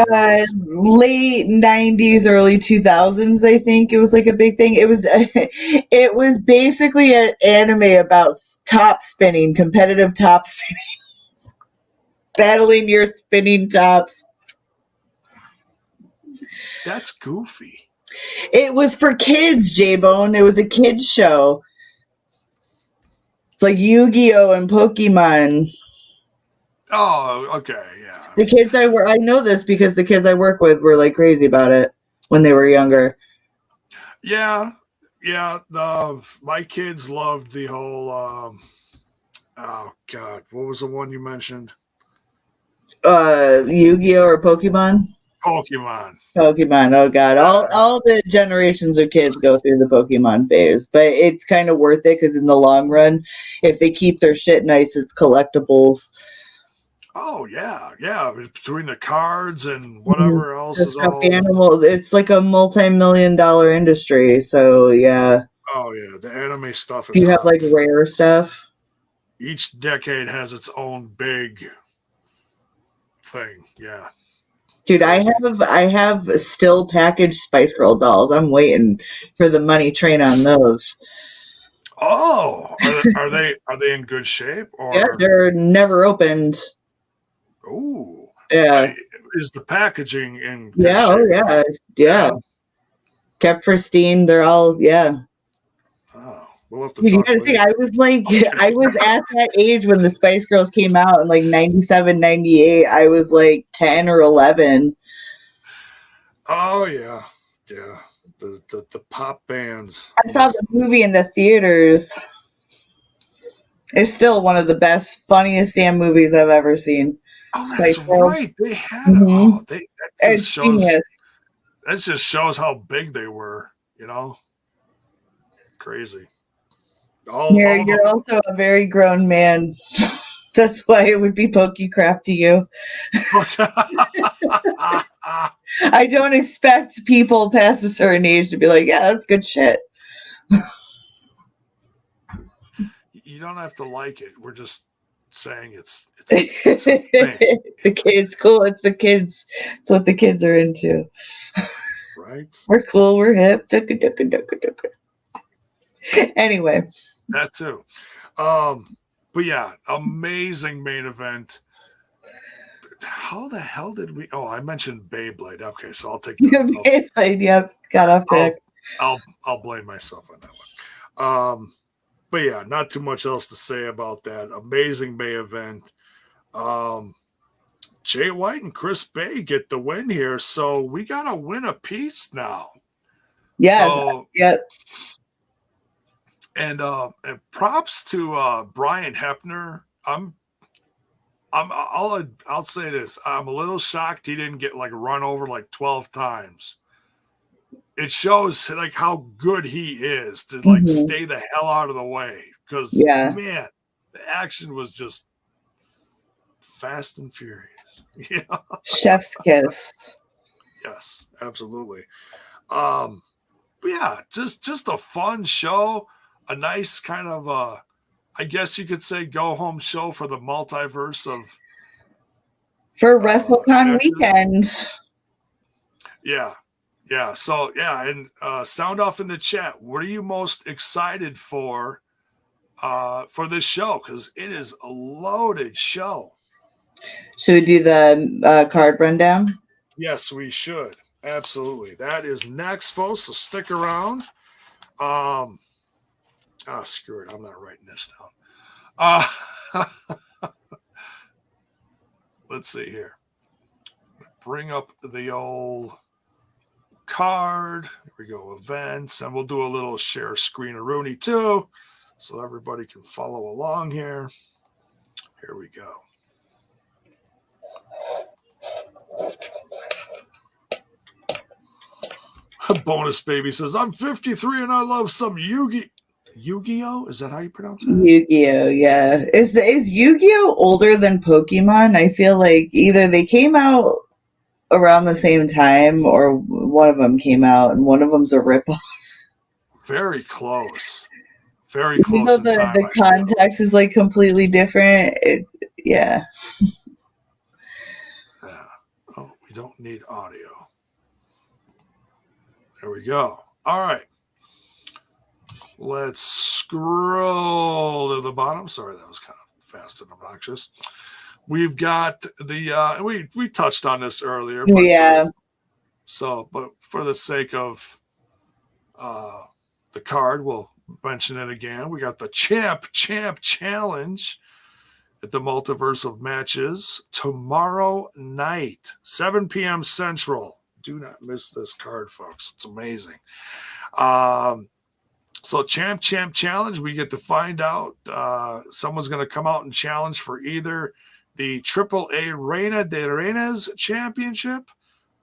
Late 90s, early 2000s, I think it was like a big thing. It was basically an anime about top spinning, competitive top spinning, battling your spinning tops. That's goofy. It was for kids, J-Bone. It was a kids show. It's like Yu-Gi-Oh! And Pokemon. Oh, okay, yeah. The kids I know this because the kids I work with were like crazy about it when they were younger. Yeah. My kids loved the whole. Oh God, what was the one you mentioned? Yu-Gi-Oh! Or Pokemon. Pokemon. Oh God! All the generations of kids go through the Pokemon phase, but it's kind of worth it because in the long run, if they keep their shit nice, it's collectibles. Oh yeah. Between the cards and whatever else is all animals, it's like a multi-million-dollar industry. So yeah. Oh yeah, the anime stuff is. Do you have like rare stuff? Each decade has its own big thing. Yeah. Dude, I have still packaged Spice Girl dolls. I'm waiting for the money train on those. Oh, are they in good shape? Or yeah, they're never opened. Ooh, yeah. Is the packaging in good yeah? shape? Oh yeah. Kept pristine. They're all Oh, we'll have to Dude, talk. You gotta think, I was at that age when the Spice Girls came out in like 97, 98. I was like 10 or 11. Oh yeah. The pop bands. I saw the movie in the theaters. It's still one of the best, funniest damn movies I've ever seen. Oh, Spice that's Girls. Right. They had that just shows how big they were. Crazy. You're also a very grown man. That's why it would be Pokecraft to you. I don't expect people past a certain age to be like, yeah, that's good shit. You don't have to like it. We're just saying it's a thing. The kids, cool. It's the kids. It's what the kids are into. Right. We're cool. We're hip. Anyway. That too. But But yeah, amazing main event. How the hell did we? Oh, I mentioned Beyblade. Okay, so I'll take that. Yep, got off track. I'll blame myself on that one. But yeah, not too much else to say about that. Amazing main event. Jay White and Chris Bay get the win here, so we got a win apiece now. Yeah. So, yep. And props to Brian Hepner. I'll say this. I'm a little shocked he didn't get like run over like 12 times. It shows like how good he is to like stay the hell out of the way. Because man, the action was just fast and furious. Yeah. Chef's kiss. Yes, absolutely. But yeah, just a fun show. A nice kind of I guess you could say go home show for the multiverse of for WrestleCon weekend. Yeah. Yeah. So yeah, and sound off in the chat. What are you most excited for this show? Because it is a loaded show. Should we do the card rundown? Yes, we should. Absolutely. That is next, folks. So stick around. Screw it. I'm not writing this down. Let's see here. Bring up the old card. Here we go. Events. And we'll do a little share screen of Rooney too, so everybody can follow along here. Here we go. Bonus Baby says, I'm 53 and I love some Yu-Gi-Oh? Is that how you pronounce it? Yu-Gi-Oh, yeah. Is Yu-Gi-Oh older than Pokemon? I feel like either they came out around the same time or one of them came out and one of them's a ripoff. Very close. Very close. Even though the context is like completely different. Yeah. Oh, we don't need audio. There we go. All right. Let's scroll to the bottom. Sorry, that was kind of fast and obnoxious. We've got the we touched on this earlier. But but for the sake of the card, we'll mention it again. We got the Champ Challenge at the Multiverse of Matches tomorrow night, 7 p.m. Central. Do not miss this card, folks. It's amazing. So Champ Challenge, we get to find out someone's going to come out and challenge for either the AAA Reina de Reinas Championship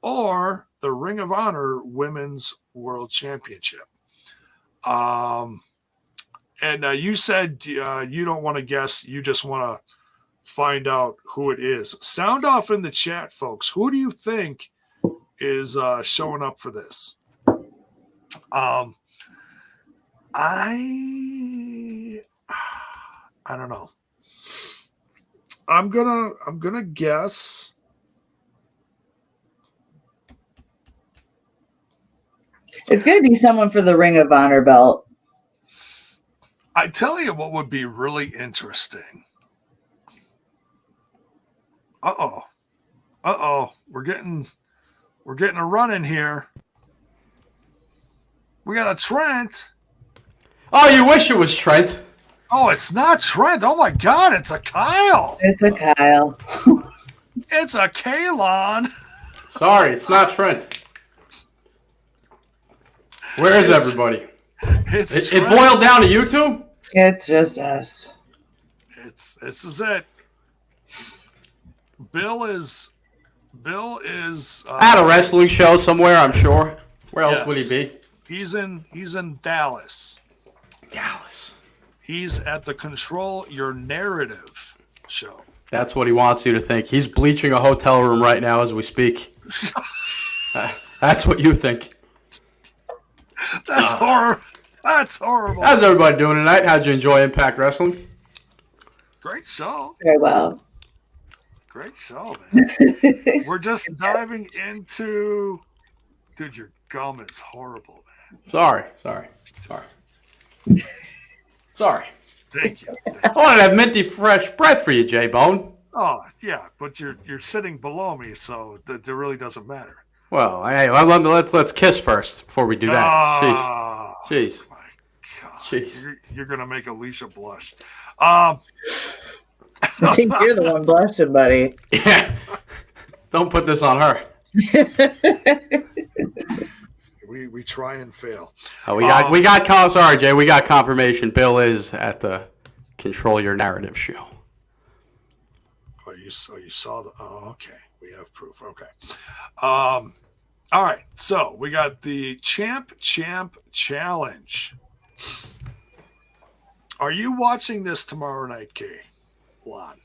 or the Ring of Honor Women's World Championship. And you said you don't want to guess. You just want to find out who it is. Sound off in the chat, folks. Who do you think is showing up for this? I don't know. I'm gonna guess. It's gonna be someone for the Ring of Honor belt. I tell you what would be really interesting. We're getting a run in here. We got a Trent. Oh, you wish it was Trent. Oh, it's not Trent. Oh my God, it's a Kyle. It's a Kyle. It's a Kalon. Sorry, it's not Trent. Where is everybody? It boiled down to you two? It's just us. This is it. Bill is at a wrestling show somewhere, I'm sure. Where else would he be? He's in Dallas. He's at the Control Your Narrative show. That's what he wants you to think. He's bleaching a hotel room right now as we speak. That's what you think. That's horrible. That's horrible. How's everybody doing tonight? How'd you enjoy Impact Wrestling? Great show. Very well. Great show, man. We're just diving into... Dude, your gum is horrible, man. Sorry. Thank you. I wanted to have minty fresh breath for you, J-Bone. Oh, yeah, but you're sitting below me, so that really doesn't matter. Well, hey, let's kiss first before we do that. Oh, Jeez. my God. Jeez. You're going to make Alicia blush. I think you're the one blushing, buddy. Yeah. Don't put this on her. We try and fail. We got sorry, Jay. We got confirmation. Bill is at the Control Your Narrative show. Oh, you saw the. Oh, okay. We have proof. Okay. All right. So we got the Champ Challenge. Are you watching this tomorrow night, Kay? Lon?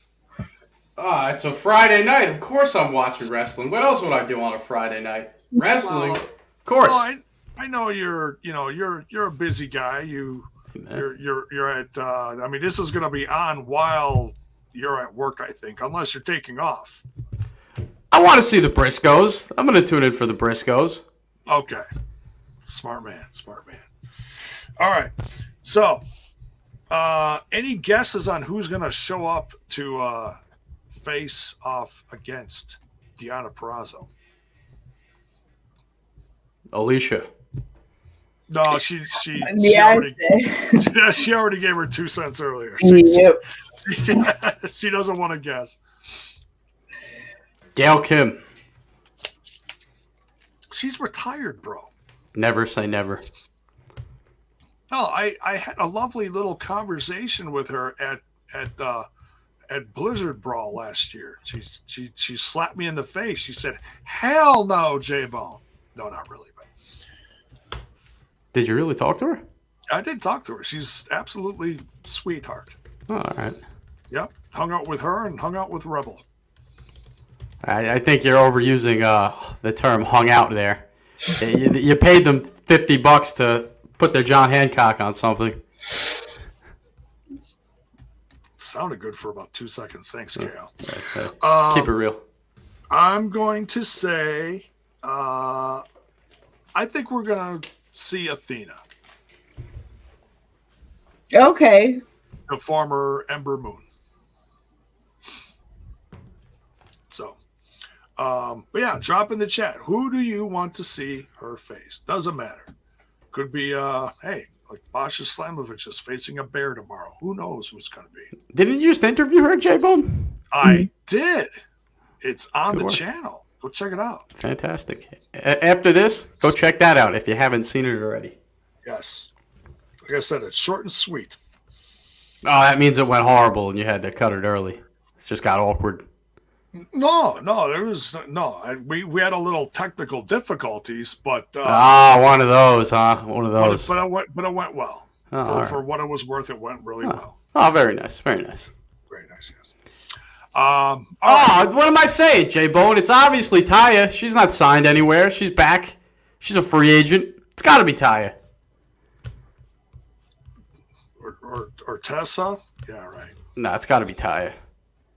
It's a Friday night. Of course I'm watching wrestling. What else would I do on a Friday night? Wrestling. Well, of course. Well, I know you're a busy guy. You're at. I mean, this is going to be on while you're at work, I think, unless you're taking off. I want to see the Briscoes. I'm going to tune in for the Briscoes. Okay. Smart man. All right. So, any guesses on who's going to show up to face off against Deonna Purrazzo? Alicia. No, she Yeah, she already gave her 2 cents earlier. yep. She doesn't want to guess. Gail Kim. She's retired, bro. Never say never. No, I had a lovely little conversation with her at Blizzard Brawl last year. She slapped me in the face. She said, "Hell no, J-Bone." No, not really, but Did you really talk to her? I did talk to her. She's absolutely sweetheart. Oh, all right. Yep, hung out with her and hung out with Rebel. I think you're overusing the term "hung out" there. You paid them $50 to put their John Hancock on something. Sounded good for about 2 seconds. Thanks, Kale. Keep it real. I'm going to say, I think we're going to see Athena, Okay. the former Ember Moon. So, but yeah, drop in the chat. Who do you want to see her face? Doesn't matter. Could be, hey, like Masha Slamovich is facing a bear tomorrow. Who knows who's going to be? Didn't you just interview her, J-Bone? I did. It's on Good the work. channel. Go check it out. Fantastic. After this, go check that out if you haven't seen it already. Yes. Like I said, it's short and sweet. Oh, that means it went horrible and you had to cut it early. It just got awkward. No, there was no. We had a little technical difficulties, but one of those, huh? One of those. But it went well. Oh, For what it was worth, it went really well. Oh, very nice. Very nice. Very nice, yes. What am I saying, J-Bone? It's obviously Taya. She's not signed anywhere. She's back. She's a free agent. It's got to be Taya. Or Tessa. Yeah, right. No, it's got to be Taya.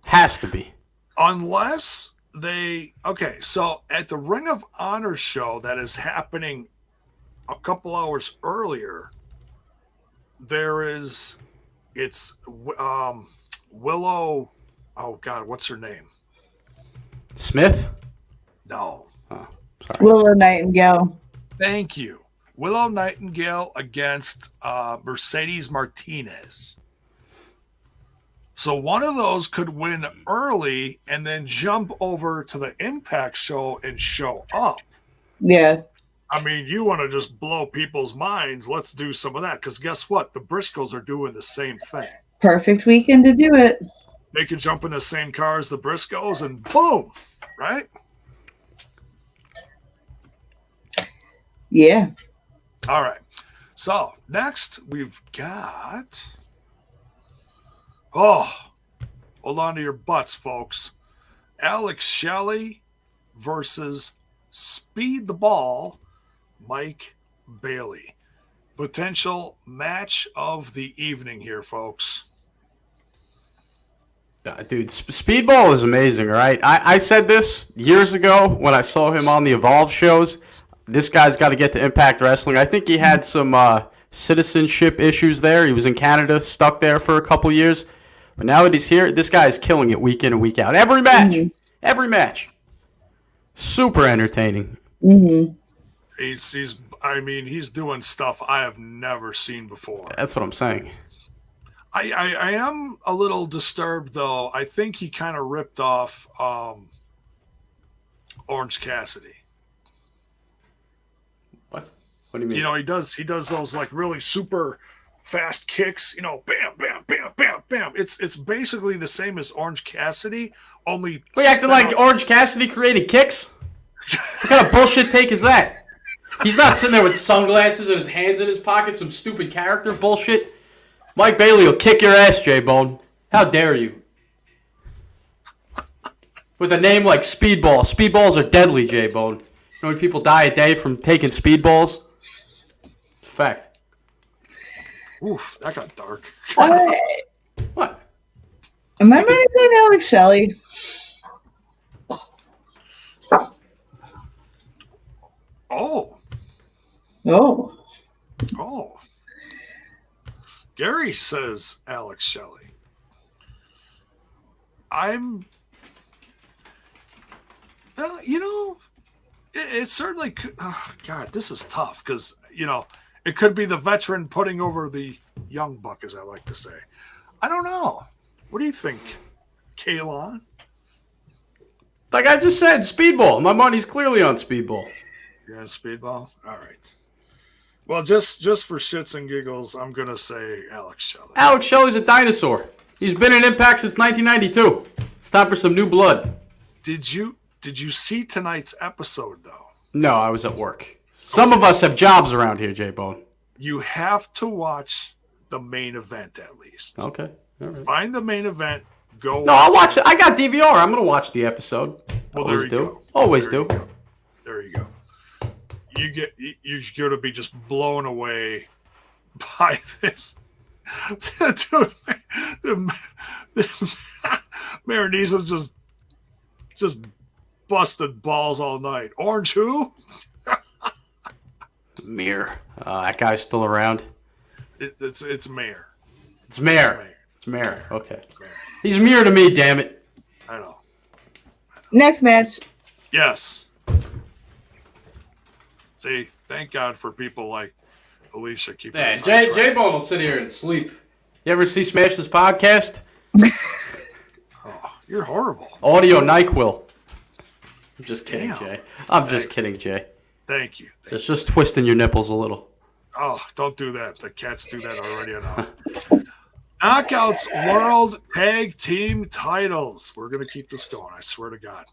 Has to be. Unless they so at the Ring of Honor show that is happening a couple hours earlier, it's Willow. Oh God, what's her name? Smith? No. Oh, sorry. Willow Nightingale. Thank you. Willow Nightingale against Mercedes Martinez. So one of those could win early and then jump over to the Impact show and show up. Yeah. I mean, you want to just blow people's minds. Let's do some of that. Because guess what? The Briscoes are doing the same thing. Perfect weekend to do it. They could jump in the same car as the Briscoes and boom, right? Yeah. All right. So next we've got... Oh, hold on to your butts, folks. Alex Shelley versus Speed the Ball, Mike Bailey. Potential match of the evening here, folks. Dude, Speedball is amazing, right? I said this years ago when I saw him on the Evolve shows. This guy's got to get to Impact Wrestling. I think he had some citizenship issues there. He was in Canada, stuck there for a couple years. But now that he's here, this guy is killing it week in and week out. Every match. Super entertaining. Mm-hmm. He's doing stuff I have never seen before. That's what I'm saying. I am a little disturbed, though. I think he kind of ripped off Orange Cassidy. What do you mean? You know, he does those like really super fast kicks, you know, bam, bam, bam, bam, bam. It's basically the same as Orange Cassidy, only... Wait, acting like Orange Cassidy created kicks? What kind of bullshit take is that? He's not sitting there with sunglasses and his hands in his pocket, some stupid character bullshit. Mike Bailey will kick your ass, J-Bone. How dare you? With a name like Speedball. Speedballs are deadly, J-Bone. You know how many people die a day from taking speedballs? Fact. Oof, that got dark. What? Am I ready to Alex Shelley? Oh. Gary says Alex Shelley. It certainly could. Oh, God, this is tough because, it could be the veteran putting over the young buck, as I like to say. I don't know. What do you think, Kalon? Like I just said, Speedball. My money's clearly on Speedball. You're on Speedball? All right. Well, just for shits and giggles, I'm going to say Alex Shelley. Alex Shelley's a dinosaur. He's been in Impact since 1992. It's time for some new blood. Did you see tonight's episode, though? No, I was at work. Some of us have jobs around here, J-Bone. You have to watch the main event at least. Okay. All right. Find the main event. Go. No, I'll watch it. I got DVR. I'm going to watch the episode. Well, Always there you do. go. Always There do. you go. There you go. You're going to be just blown away by this. Dude, Marinese was just busted balls all night. Orange who? Mir. That guy's still around. It's Mayor. It's Mayor. It's Mayor. Okay. Mayor. He's Mir to me, damn it. I know. Next match. Yes. See, thank God for people like Alicia keeping Yeah, us on track. J-Bone will sit here and sleep. You ever see Smash This Podcast? Oh, you're horrible. Audio NyQuil. I'm just kidding, Damn. Jay. I'm just kidding, Jay. Thank you. Just twisting your nipples a little. Oh, don't do that. The cats do that already enough. Knockouts World Tag Team Titles. We're going to keep this going, I swear to God.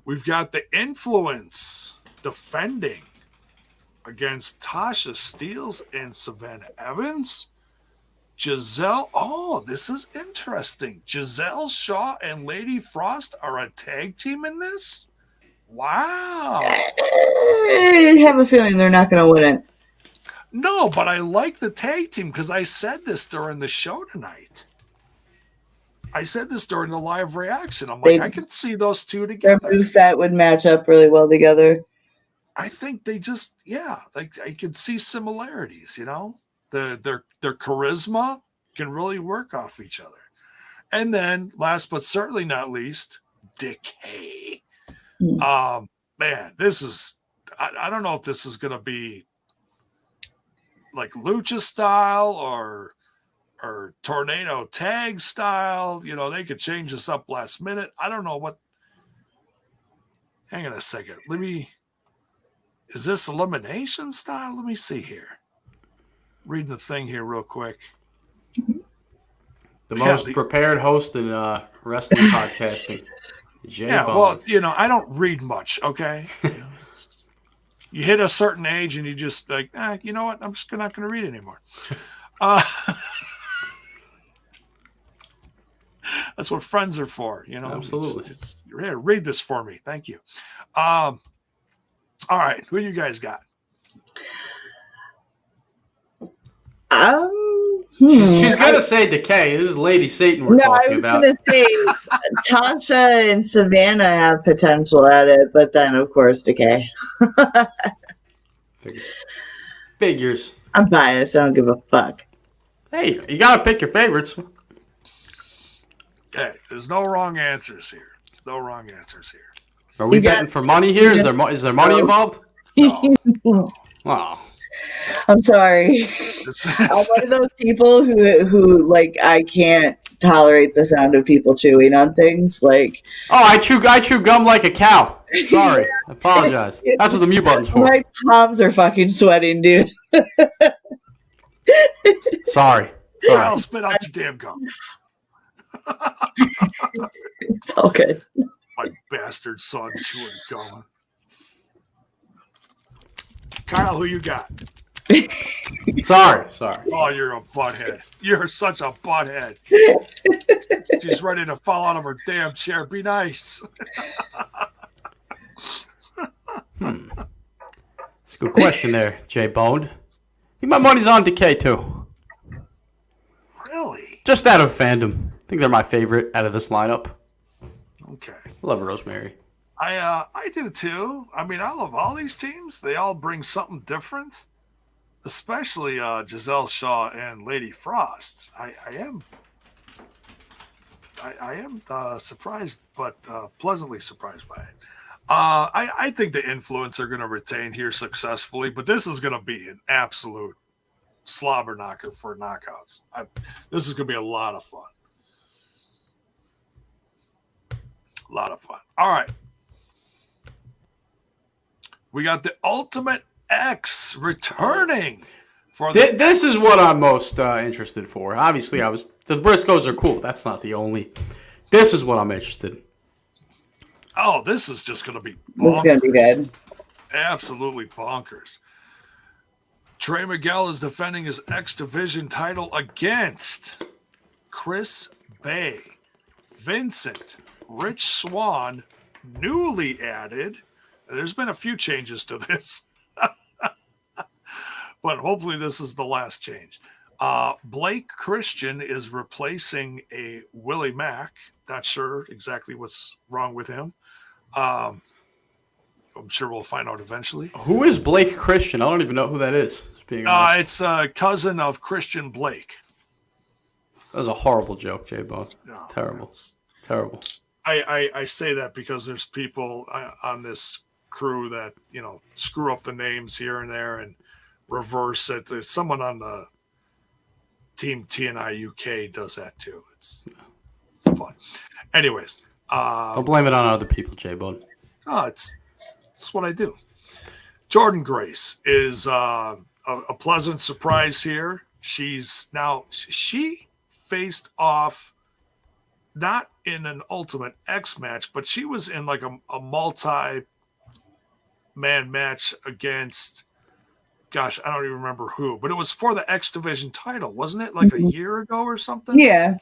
We've got the Influence defending against Tasha Steelz and Savannah Evans. Giselle. Oh, this is interesting. Giselle Shaw and Lady Frost are a tag team in this? Wow. I have a feeling they're not going to win it. No, but I like the tag team because I said this during the show tonight. I said this during the live reaction. I'm like, I can see those two Their together. moveset would match up really well together. I think they just, like I can see similarities, Their charisma can really work off each other. And then, last but certainly not least, Decay. Man, this is, I don't know if this is going to be like lucha style or tornado tag style. They could change this up last minute. I don't know what. Hang on a second. Is this elimination style? Let me see here. Reading the thing here real quick. The most prepared host in wrestling podcasting. Well, I don't read much, okay? You hit a certain age and you just like, you know what? I'm just not going to read anymore. That's what friends are for, Absolutely. Here, read this for me. Thank you. All right. Who you guys got? She's going to say Decay. This is Lady Satan we're talking about. I was going to say Tasha and Savannah have potential at it, but then, of course, Decay. Figures. Figures. I'm biased. I don't give a fuck. Hey, you gotta pick your favorites. Hey, there's no wrong answers here. There's no wrong answers here. Are we You got- betting for money here? Is there money involved? No. Oh. I'm sorry. It's- I'm one of those people who like I can't tolerate the sound of people chewing on things. Like, Oh, I chew gum like a cow. Sorry. I apologize. That's what the mute button's for. my palms are fucking sweating, dude. Sorry. I'll spit out your damn gum. It's all good. My bastard son chewing gum. Kyle, who you got? Sorry. Oh, you're a butthead. You're such a butthead. She's ready to fall out of her damn chair. Be nice. That's a good question there, J-Bone. I think my money's on Decay, too. Really? Just out of fandom. I think they're my favorite out of this lineup. Okay. I love Rosemary. I do too. I mean, I love all these teams. They all bring something different. Especially Giselle Shaw and Lady Frost. I am surprised, but pleasantly surprised by it. I think the influence are going to retain here successfully, but this is going to be an absolute slobber knocker for knockouts. This is going to be a lot of fun. A lot of fun. All right. We got the Ultimate X returning for the This is what I'm most interested for. Obviously, the Briscoes are cool. That's not the only. This is what I'm interested in. Oh, this is just going to be This is gonna be good. Absolutely bonkers. Trey Miguel is defending his X Division title against Chris Bay, Vincent, Rich Swann, newly added. There's been a few changes to this, but hopefully this is the last change. Blake Christian is replacing a Willie Mack. Not sure exactly what's wrong with him. I'm sure we'll find out eventually. Who is Blake Christian? I don't even know who that is. Being honest. It's a cousin of Christian Blake. That was a horrible joke, J-Bone. No, Terrible. it's- Terrible. I say that because there's people on this crew that, screw up the names here and there and reverse it. There's someone on the team TNI UK does that too. It's fun. Anyways. Don't blame it on other people, J-Bone. It's what I do. Jordan Grace is a pleasant surprise here. she faced off not in an Ultimate X match, but she was in like a multi-man match against, gosh, I don't even remember who, but it was for the X Division title, wasn't it? Like a year ago or something? Yeah.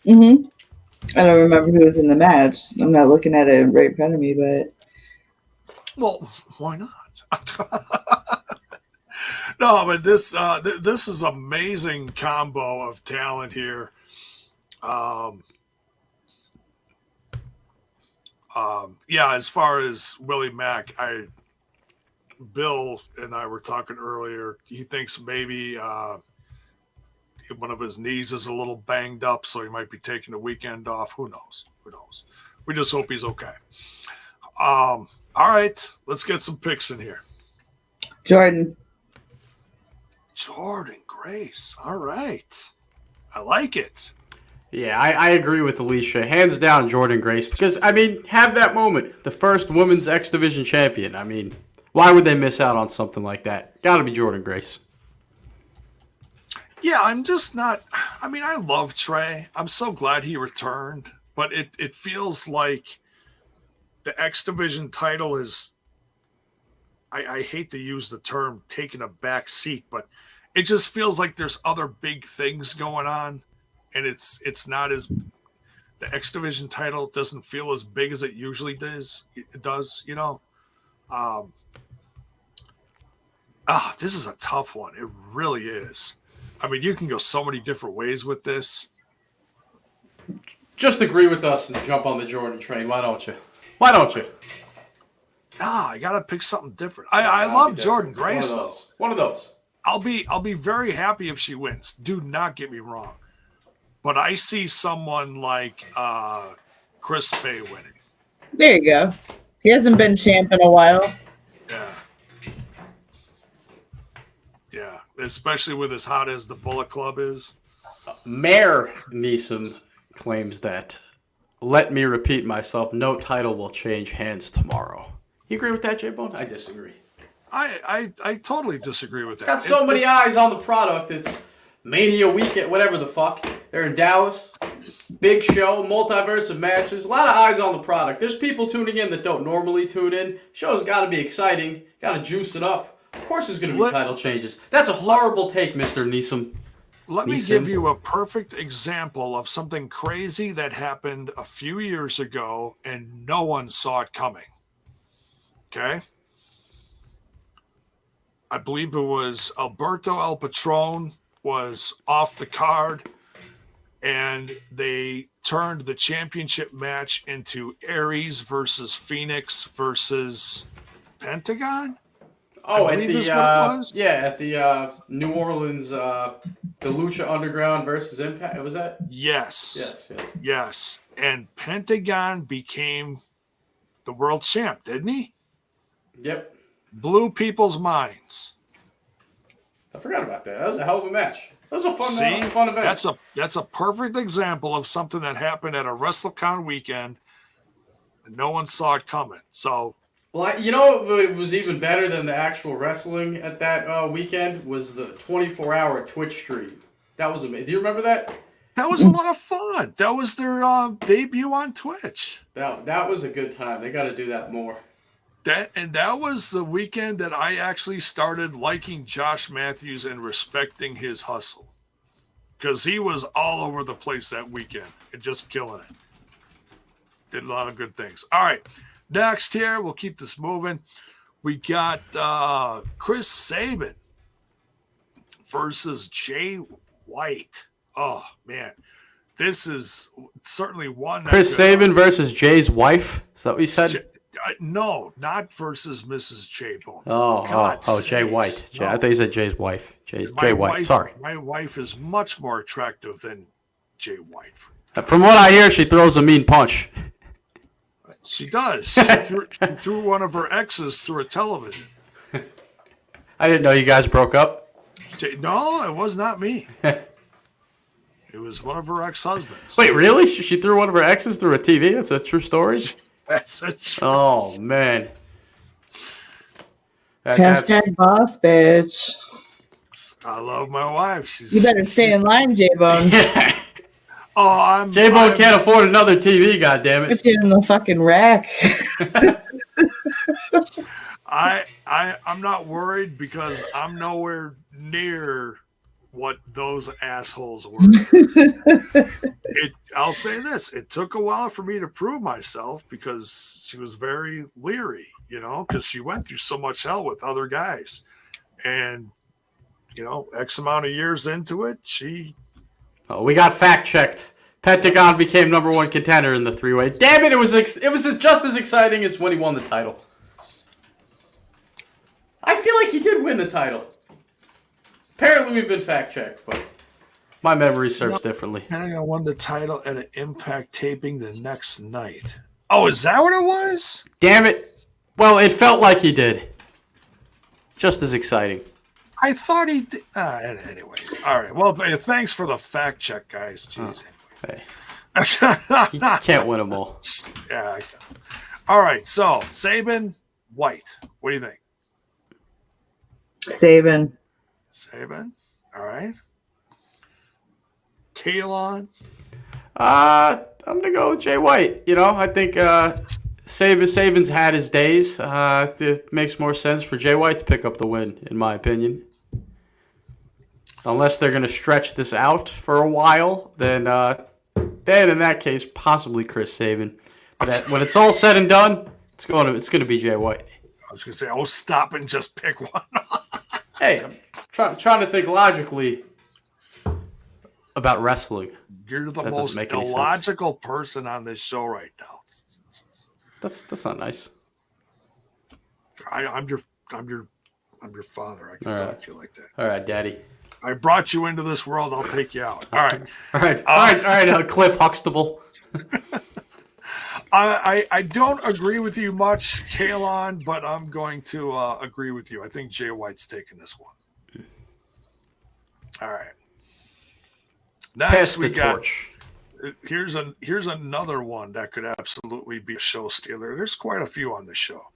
I don't remember who was in the match. I'm not looking at it right in front of me, but well, why not? No, but this is amazing combo of talent here. As far as Willie Mack, Bill and I were talking earlier. He thinks maybe one of his knees is a little banged up, so he might be taking the weekend off. Who knows? We just hope he's okay. All right, let's get some picks in here. Jordan Grace. All right. I like it. Yeah, I agree with Alicia. Hands down, Jordan Grace. Because, have that moment. The first women's X Division champion. Why would they miss out on something like that? Got to be Jordan Grace. Yeah, I'm just not. I love Trey. I'm so glad he returned. But it feels like the X Division title is, I hate to use the term taking a back seat, but it just feels like there's other big things going on. And it's not as, the X Division title doesn't feel as big as it usually does. It does, this is a tough one. It really is. You can go so many different ways with this. Just agree with us and jump on the Jordan train. Why don't you? I gotta pick something different. I love Jordan Grace though. One of those. I'll be very happy if she wins. Do not get me wrong, but I see someone like Chris Bay winning. There you go. He hasn't been champ in a while. Yeah, especially with as hot as the Bullet Club is. Mayor Neeson claims that. Let me repeat myself. No title will change hands tomorrow. You agree with that, J-Bone? I disagree. I totally disagree with that. Got so many eyes on the product. It's Mania weekend, whatever the fuck. They're in Dallas. Big show, multiverse of matches. A lot of eyes on the product. There's people tuning in that don't normally tune in. Show's got to be exciting. Got to juice it up. Of course there's going to be title changes. That's a horrible take, Mr. Neeson. Let me give you a perfect example of something crazy that happened a few years ago and no one saw it coming. Okay? I believe it was Alberto El Patron was off the card and they turned the championship match into Aries versus Phoenix versus Pentagon. Oh, at the New Orleans, the Lucha Underground versus Impact. Was that? Yes. And Pentagon became the world champ, didn't he? Yep. Blew people's minds. I forgot about that. That was a hell of a match. That was a fun event. That's a perfect example of something that happened at a WrestleCon weekend and no one saw it coming. So, well, you know what was even better than the actual wrestling at that weekend was the 24-hour Twitch stream. That was amazing. Do you remember that? That was a lot of fun. That was their debut on Twitch. That was a good time. They got to do that more. That was the weekend that I actually started liking Josh Matthews and respecting his hustle. Because he was all over the place that weekend and just killing it. Did a lot of good things. All right. Next here, we'll keep this moving. We got Chris Sabin versus Jay White. Oh, man. This is certainly one. Chris Sabin versus Jay's wife? Is that what you said? No, not versus Mrs. J Bone. Oh, Jay White. No. I thought you said Jay's wife. Jay White. Sorry. My wife is much more attractive than Jay White. From what I hear, she throws a mean punch. She does. She threw one of her exes through a television. I didn't know you guys broke up. No, it was not me. It was one of her ex-husbands. Wait, really? She threw one of her exes through a TV? That's a true story? That's a true Oh, man. Hashtag boss, bitch. I love my wife. You better stay in line, J-Bone. J-Bone can't afford another TV, goddammit. Put you in the fucking rack. I'm not worried because I'm nowhere near what those assholes were. I'll say this. It took a while for me to prove myself because she was very leery, because she went through so much hell with other guys. And, X amount of years into it, we got fact-checked. Pentagon became number one contender in the three-way. Damn it, it was just as exciting as when he won the title. I feel like he did win the title. Apparently, we've been fact-checked, but my memory serves differently. Pentagon won the title at an Impact taping the next night. Oh, is that what it was? Damn it. Well, it felt like he did. Just as exciting. I thought he did. Anyways. All right. Well, thanks for the fact check, guys. Jeez. Hey. You can't win them all. Yeah. All right. So, Sabin, White. What do you think? Sabin. All right. Kalon. I'm going to go with Jay White. I think Sabin's had his days. It makes more sense for Jay White to pick up the win, in my opinion. Unless they're going to stretch this out for a while, then in that case, possibly Chris Sabin. But when it's all said and done, it's going to be Jay White. I was going to say, stop and just pick one. Hey, I'm trying to think logically about wrestling. You're the most illogical person on this show right now. That's not nice. I'm your father. I can All talk right. to you like that. All right, Daddy. I brought you into this world. I'll take you out. All right. All right. Cliff Huxtable. I don't agree with you much, Kalon, but I'm going to agree with you. I think Jay White's taking this one. All right. Next, Pass we the got torch. here's another one that could absolutely be a show stealer. There's quite a few on this show.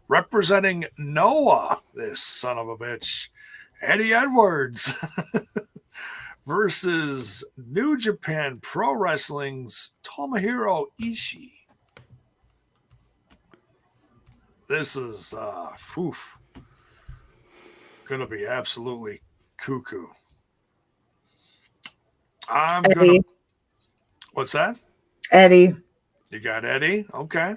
Representing Noah, this son of a bitch, Eddie Edwards versus New Japan Pro Wrestling's Tomohiro Ishii. This is gonna be absolutely cuckoo. Eddie. What's that? Eddie. You got Eddie? Okay.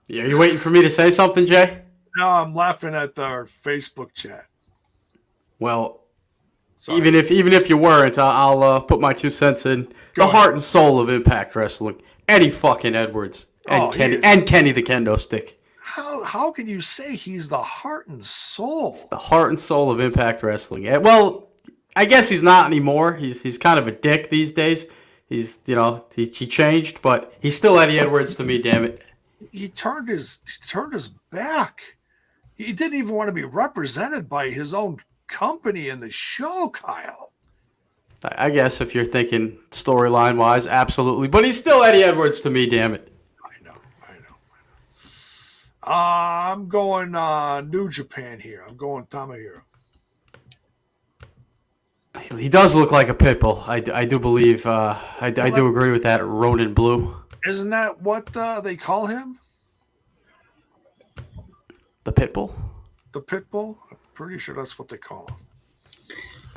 Yeah, are you waiting for me to say something, Jay? No, I'm laughing at our Facebook chat. Well, Sorry. even if you weren't, I'll put my 2 cents in. Go The ahead. heart and soul of Impact Wrestling, Eddie fucking Edwards and Oh, he Kenny is. and Kenny the Kendo Stick. How can you say he's the heart and soul? The heart and soul of Impact Wrestling. Yeah, well, I guess he's not anymore. He's kind of a dick these days. He's he changed, but he's still Eddie Edwards to me. Damn it. He turned his back. He didn't even want to be represented by his own company in the show, Kyle. I guess if you're thinking storyline wise, absolutely. But he's still Eddie Edwards to me. Damn it. I know. I'm going New Japan here. I'm going Tomohiro. He does look like a pit bull. I do believe. I do agree with that. Ronin Blue. Isn't that what they call him? The pit bull. The Pitbull? I'm pretty sure that's what they call him.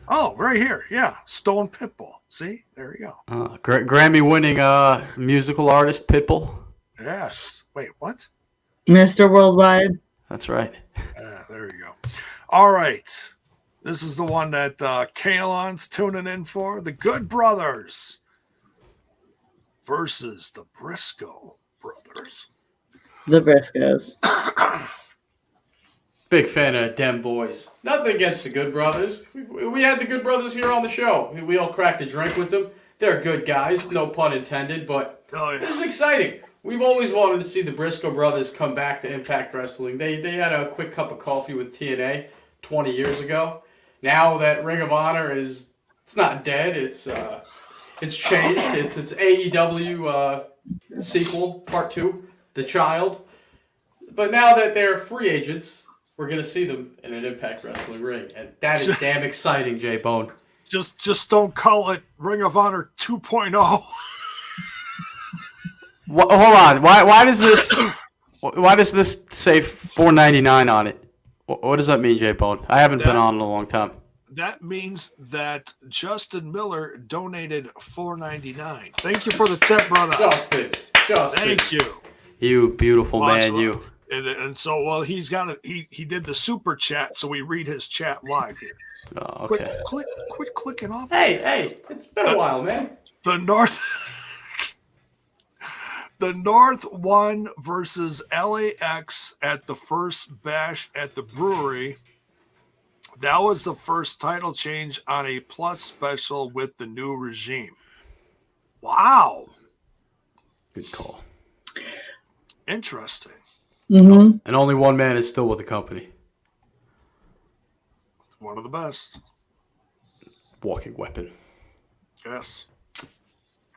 Oh, right here. Yeah. Stone Pitbull. See? There you go. Grammy-winning musical artist Pitbull. Yes. Wait, what? Mr. Worldwide. That's right. There you go. All right. This is the one that Kalon's tuning in for. The Good Brothers versus the Briscoe Brothers. The Briscoes. Big fan of them boys. Nothing against the Good Brothers. We had the Good Brothers here on the show. We all cracked a drink with them. They're good guys, no pun intended, but Oh, yeah. this is exciting. We've always wanted to see the Briscoe Brothers come back to Impact Wrestling. They had a quick cup of coffee with TNA 20 years ago. Now that Ring of Honor it's not dead. It's changed. It's AEW sequel part 2, The Child. But now that they're free agents, we're gonna see them in an Impact Wrestling ring, and that is damn exciting, J Bone. Just don't call it Ring of Honor 2.0. Hold on. Why does this say $4.99 on it? What does that mean, J Bone? I haven't been on in a long time. That means that Justin Miller donated $4.99. Thank you for the tip, brother. Justin. Thank you. You beautiful man, you. And so, well, he did the super chat, so we read his chat live here. Oh, okay. Quit clicking off. Hey, it's been a while, man. The North won versus LAX at the first bash at the brewery. That was the first title change on a plus special with the new regime. Wow. Good call. Interesting. Mm-hmm. And only one man is still with the company. One of the best. Walking weapon. Yes.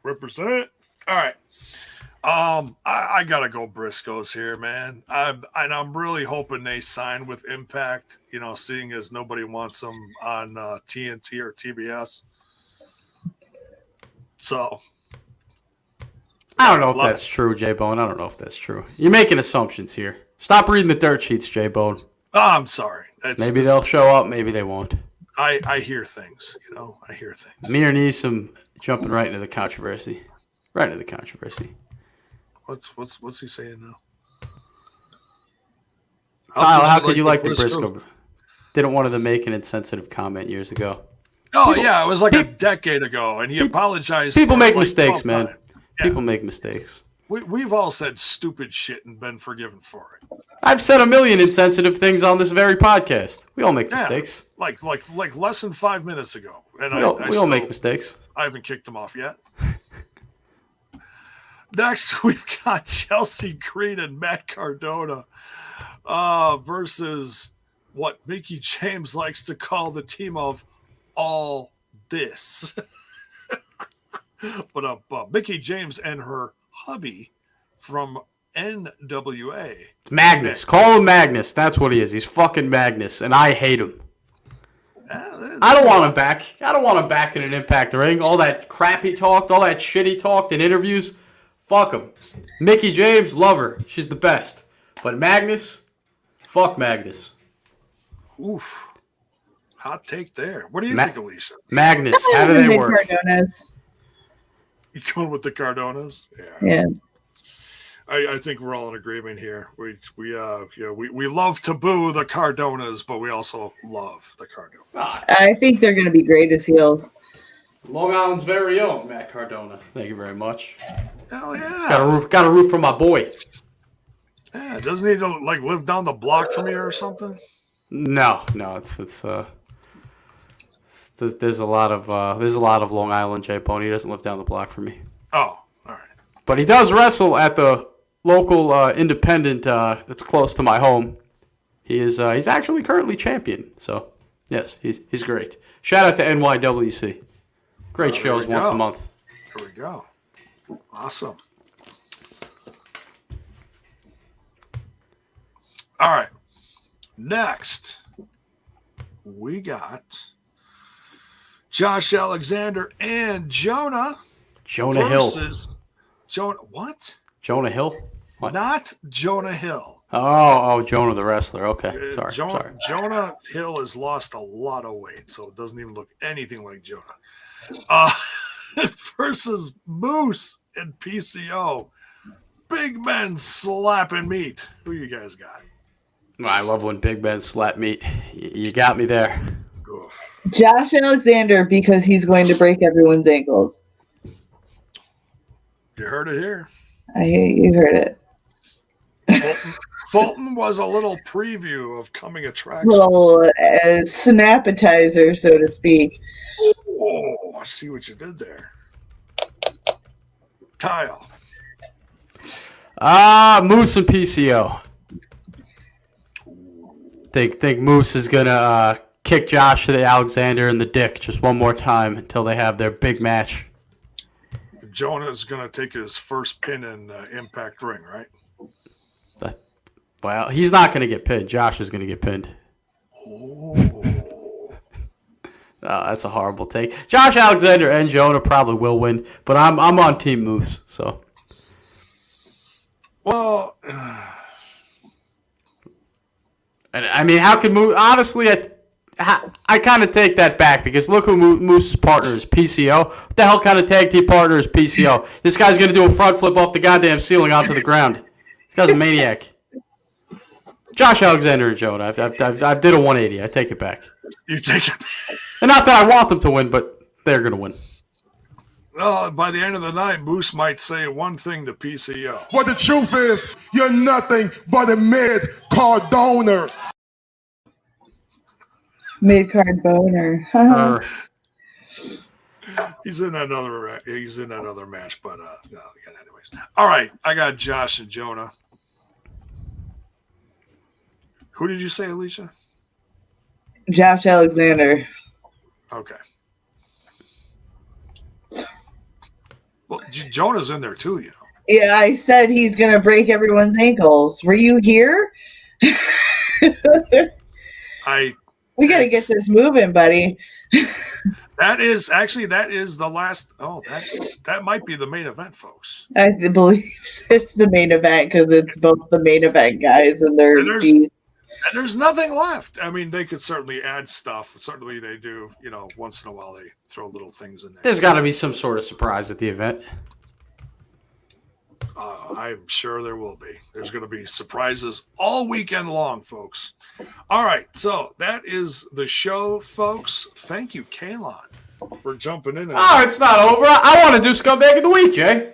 Represent. All right. I gotta go Briscoes here, man. I'm really hoping they sign with Impact. Seeing as nobody wants them on TNT or TBS. So I don't know if that's true, J Bone. I don't know if that's true. You're making assumptions here. Stop reading the dirt sheets, J Bone. Oh, I'm sorry. Maybe they'll show up. Maybe they won't. I hear things. I hear things. Me or Neeson jumping right into the controversy. Right into the controversy. What's he saying now? Kyle, how could you like the Briscoe? Didn't one of them make an insensitive comment years ago? Oh, yeah, it was like a decade ago, and he apologized. People for make like mistakes, 12 man. times. People make mistakes. We've all said stupid shit and been forgiven for it. I've said a million insensitive things on this very podcast. We all make mistakes. Like less than 5 minutes ago. And We all make mistakes. I haven't kicked him off yet. Next, we've got Chelsea Green and Matt Cardona versus what Mickie James likes to call the team of all this. But Mickie James and her hubby from NWA. It's Magnus. Call him Magnus. That's what he is. He's fucking Magnus, and I hate him. I don't want him back. I don't want him back in an Impact ring. All that crap he talked, all that shit he talked in interviews. Fuck him. Mickie James, love her. She's the best. But Magnus, fuck Magnus. Oof. Hot take there. What do you think, Alicia? Magnus, how do they work? Cardonas. You going with the Cardonas? Yeah. I think we're all in agreement here. We love to boo the Cardonas, but we also love the Cardonas. I think they're going to be great as heels. Long Island's very own Matt Cardona. Thank you very much. Hell yeah. Got a roof for my boy. Yeah, doesn't he live down the block from here or something? No, it's there's a lot of Long Island J Pony. He doesn't live down the block from me. Oh, all right. But he does wrestle at the local independent that's close to my home. He's actually currently champion. So yes, he's great. Shout out to NYWC. Great shows once a month. There we go. Awesome. All right. Next, we got Josh Alexander and Jonah versus Jonah. What? Jonah Hill? What? Not Jonah Hill. Oh, Jonah the wrestler. Okay, sorry. Jonah Hill has lost a lot of weight, so it doesn't even look anything like Jonah. Versus Moose and PCO. Big men slapping meat. Who you guys got? I love when big men slap meat. You got me there. Oof. Josh Alexander, because he's going to break everyone's ankles. You heard it here. You heard it. Fulton was a little preview of coming attractions. Little snap-appetizer, so to speak. Oh, I see what you did there. Kyle. Moose and PCO. Think Moose is gonna kick Josh to the Alexander in the dick just one more time until they have their big match. Jonah's gonna take his first pin in Impact Ring, right? Well, he's not gonna get pinned. Josh is gonna get pinned. Oh. That's a horrible take. Josh Alexander and Jonah probably will win, but I'm on Team Moose. So. Well. And I mean, how can Moose? Honestly, I kind of take that back because look who Moose's partner is, PCO. What the hell kind of tag team partner is PCO? This guy's gonna do a front flip off the goddamn ceiling onto the ground. This guy's a maniac. Josh Alexander and Jonah. I did a 180. I take it back. You take it back. And not that I want them to win, but they're gonna win. Well, by the end of the night, Moose might say one thing to PCO. But the truth is, you're nothing but a mid-card donor. Mid-card boner. He's in another match, but no, yeah, anyways. All right, I got Josh and Jonah. Who did you say, Alicia? Josh Alexander. Okay. Well, Jonah's in there too, you know. Yeah, I said he's going to break everyone's ankles. Were you here? We got to get this moving, buddy. That is the last. Oh, that might be the main event, folks. I believe it's the main event because it's both the main event guys and there's nothing left. I mean, they could certainly add stuff. Certainly they do. You know, once in a while they throw little things in there. There's got to be some sort of surprise at the event. I'm sure there will be. There's going to be surprises all weekend long, folks. All right, so that is the show, folks. Thank you, Kalon, for jumping in. Oh, it's not over. I want to do Scumbag of the Week, Jay.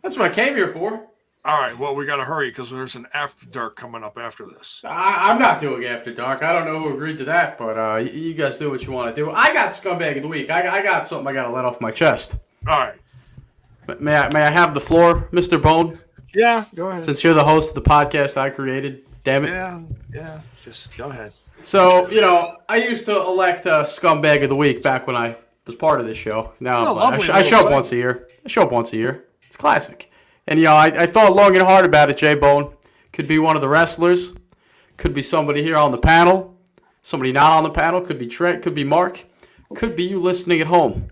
That's what I came here for. All right, well, we got to hurry because there's an After Dark coming up after this. I'm not doing After Dark. I don't know who agreed to that, but you guys do what you want to do. I got Scumbag of the Week. I got something I got to let off my chest. All right. May I have the floor, Mr. Bone? Yeah, go ahead. Since you're the host of the podcast I created, damn it. Yeah, just go ahead. So, I used to elect Scumbag of the Week back when I was part of this show. Now I show up once a year. It's classic. And, I thought long and hard about it, J-Bone. Could be one of the wrestlers. Could be somebody here on the panel. Somebody not on the panel. Could be Trent. Could be Mark. Could be you listening at home.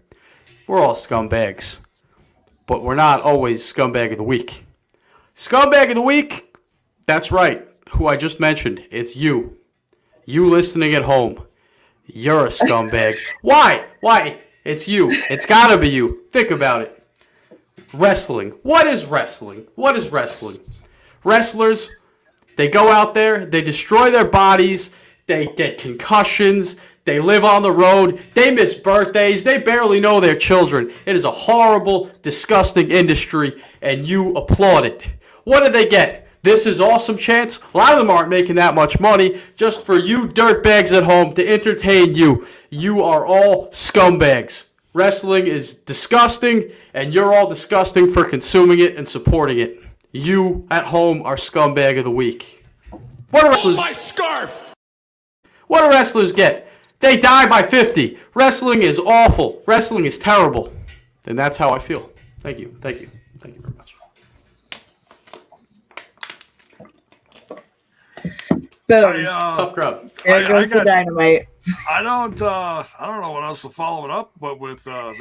We're all scumbags. But we're not always Scumbag of the Week. Scumbag of the Week, that's right. Who I just mentioned. It's you. You listening at home. You're a scumbag. Why? It's you. It's gotta be you. Think about it. Wrestling. What is wrestling? Wrestlers, they go out there, they destroy their bodies, they get concussions, they live on the road, they miss birthdays, they barely know their children. It is a horrible, disgusting industry, and you applaud it. What do they get? This is awesome chance. A lot of them aren't making that much money just for you dirtbags at home to entertain you. You are all scumbags. Wrestling is disgusting, and you're all disgusting for consuming it and supporting it. You at home are Scumbag of the Week. What do wrestlers? My scarf! What do wrestlers get? They die by 50. Wrestling is awful. Wrestling is terrible. And that's how I feel. Thank you very much. Boom. Tough crowd. There goes the dynamite. I don't know what else to follow it up, but with this.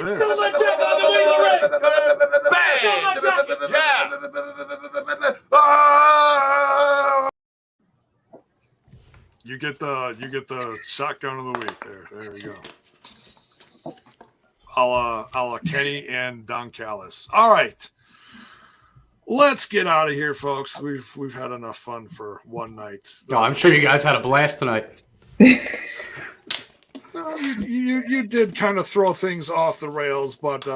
You get the shotgun of the week there. There we go. A la Kenny and Don Callis. All right. Let's get out of here, folks. We've had enough fun for one night. Oh, I'm sure you guys had a blast tonight. You did kind of throw things off the rails, but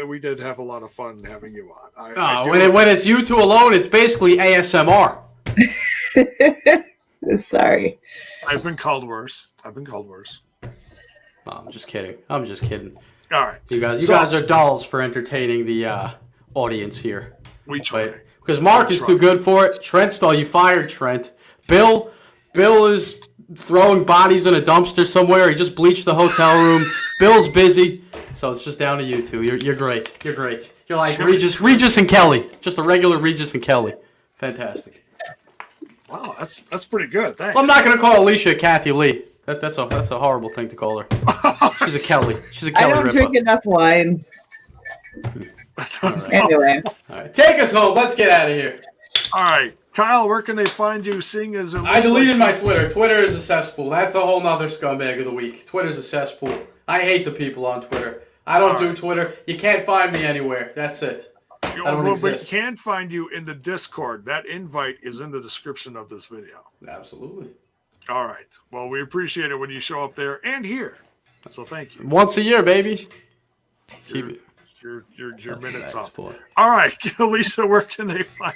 we did have a lot of fun having you on. When it's you two alone, it's basically ASMR. Sorry. I've been called worse. Oh, I'm just kidding. All right. You guys are dolls for entertaining the audience here. We try. Because Mark is too good for it. Trent stole. You fired Trent. Bill is throwing bodies in a dumpster somewhere. He just bleached the hotel room. Bill's busy. So it's just down to you two. You're great. You're like Regis and Kelly. Just a regular Regis and Kelly. Fantastic. Wow, that's pretty good. Thanks. Well, I'm not going to call Alicia Kathy Lee. That's a horrible thing to call her. She's a Kelly. I don't drink enough wine. All right. Anyway. All right. Take us home. Let's get out of here. All right. Kyle, where can they find you? Seeing as I deleted my Twitter. Twitter is a cesspool. That's a whole nother scumbag of the week. Twitter's a cesspool. I hate the people on Twitter. I don't do Twitter. You can't find me anywhere. That's it. I don't exist. We can find you in the Discord. That invite is in the description of this video. Absolutely. All right. Well, we appreciate it when you show up there and here. So thank you. Once a year, baby. Keep it. Your minutes up. All right, Alicia, where can they find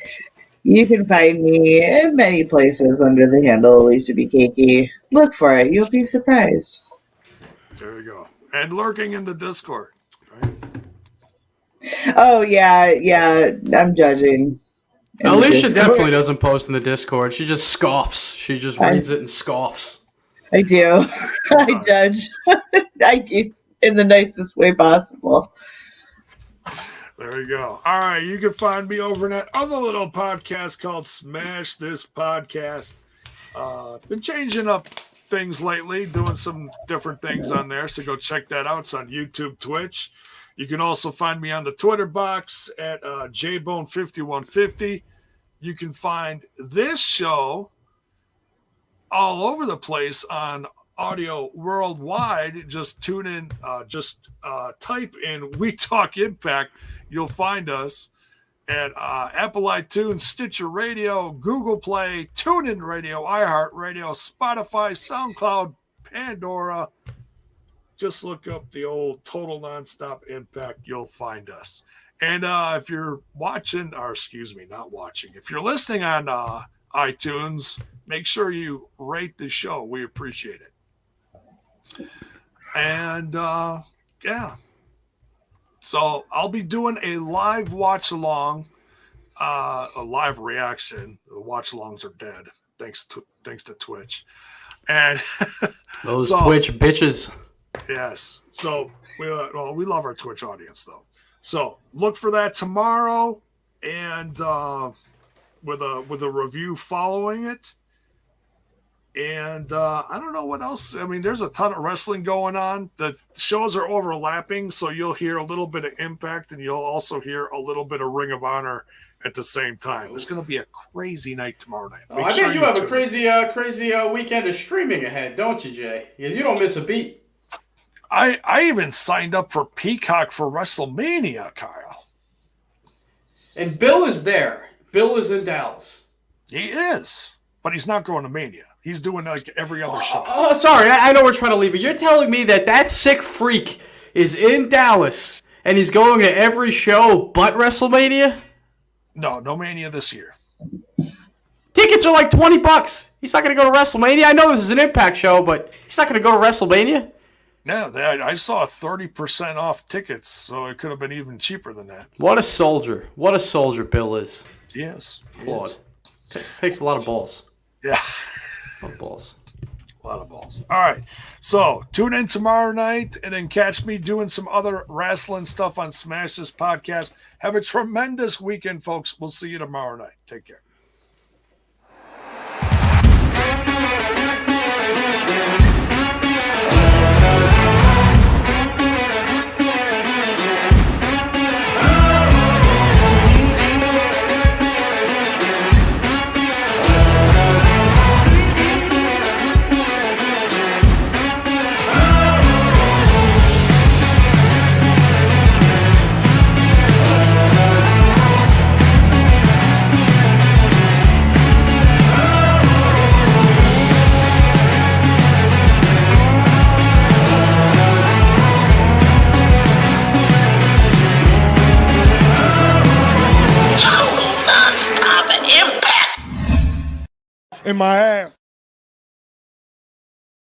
you? You can find me in many places under the handle Alicia BKK. Look for it. You'll be surprised. There you go. And lurking in the Discord. Right? Oh, yeah. I'm judging. Alicia definitely doesn't post in the Discord. She just scoffs. She just reads it and scoffs. I do. I judge. In the nicest way possible. There you go. All right, you can find me over in that other little podcast called Smash This Podcast. Been changing up things lately, doing some different things on there, so go check that out. It's on YouTube, Twitch. You can also find me on the Twitter box at JBone5150. You can find this show all over the place on audio worldwide. Just tune in, type in We Talk Impact. You'll find us. at Apple iTunes, Stitcher Radio, Google Play, TuneIn Radio, iHeart Radio, Spotify, SoundCloud, Pandora. Just look up the old Total Nonstop Impact. You'll find us. And if you're watching, or excuse me, not watching, if you're listening on iTunes, make sure you rate the show. We appreciate it. And yeah. So I'll be doing a live watch along, a live reaction. The watch alongs are dead, thanks to Twitch. And those Twitch bitches. Yes. So we love our Twitch audience though. So look for that tomorrow, and with a review following it. And I don't know what else. I mean, there's a ton of wrestling going on. The shows are overlapping, so you'll hear a little bit of Impact, and you'll also hear a little bit of Ring of Honor at the same time. It's going to be a crazy night tomorrow night. I bet you have a crazy weekend of streaming ahead, don't you, Jay? Because you don't miss a beat. I even signed up for Peacock for WrestleMania, Kyle. And Bill is there. Bill is in Dallas. He is, but he's not going to Mania. He's doing like every other show. Oh, sorry. I know we're trying to leave it. You're telling me that sick freak is in Dallas and he's going to every show but WrestleMania? No Mania this year. Tickets are like $20. He's not going to go to WrestleMania. I know this is an Impact show, but he's not going to go to WrestleMania. No, I saw 30% off tickets, so it could have been even cheaper than that. What a soldier. What a soldier Bill is. Yes. Claude. Takes a lot of balls. Yeah. A lot of balls. A lot of balls. All right. So tune in tomorrow night and then catch me doing some other wrestling stuff on Smash This Podcast. Have a tremendous weekend, folks. We'll see you tomorrow night. Take care. in my ass.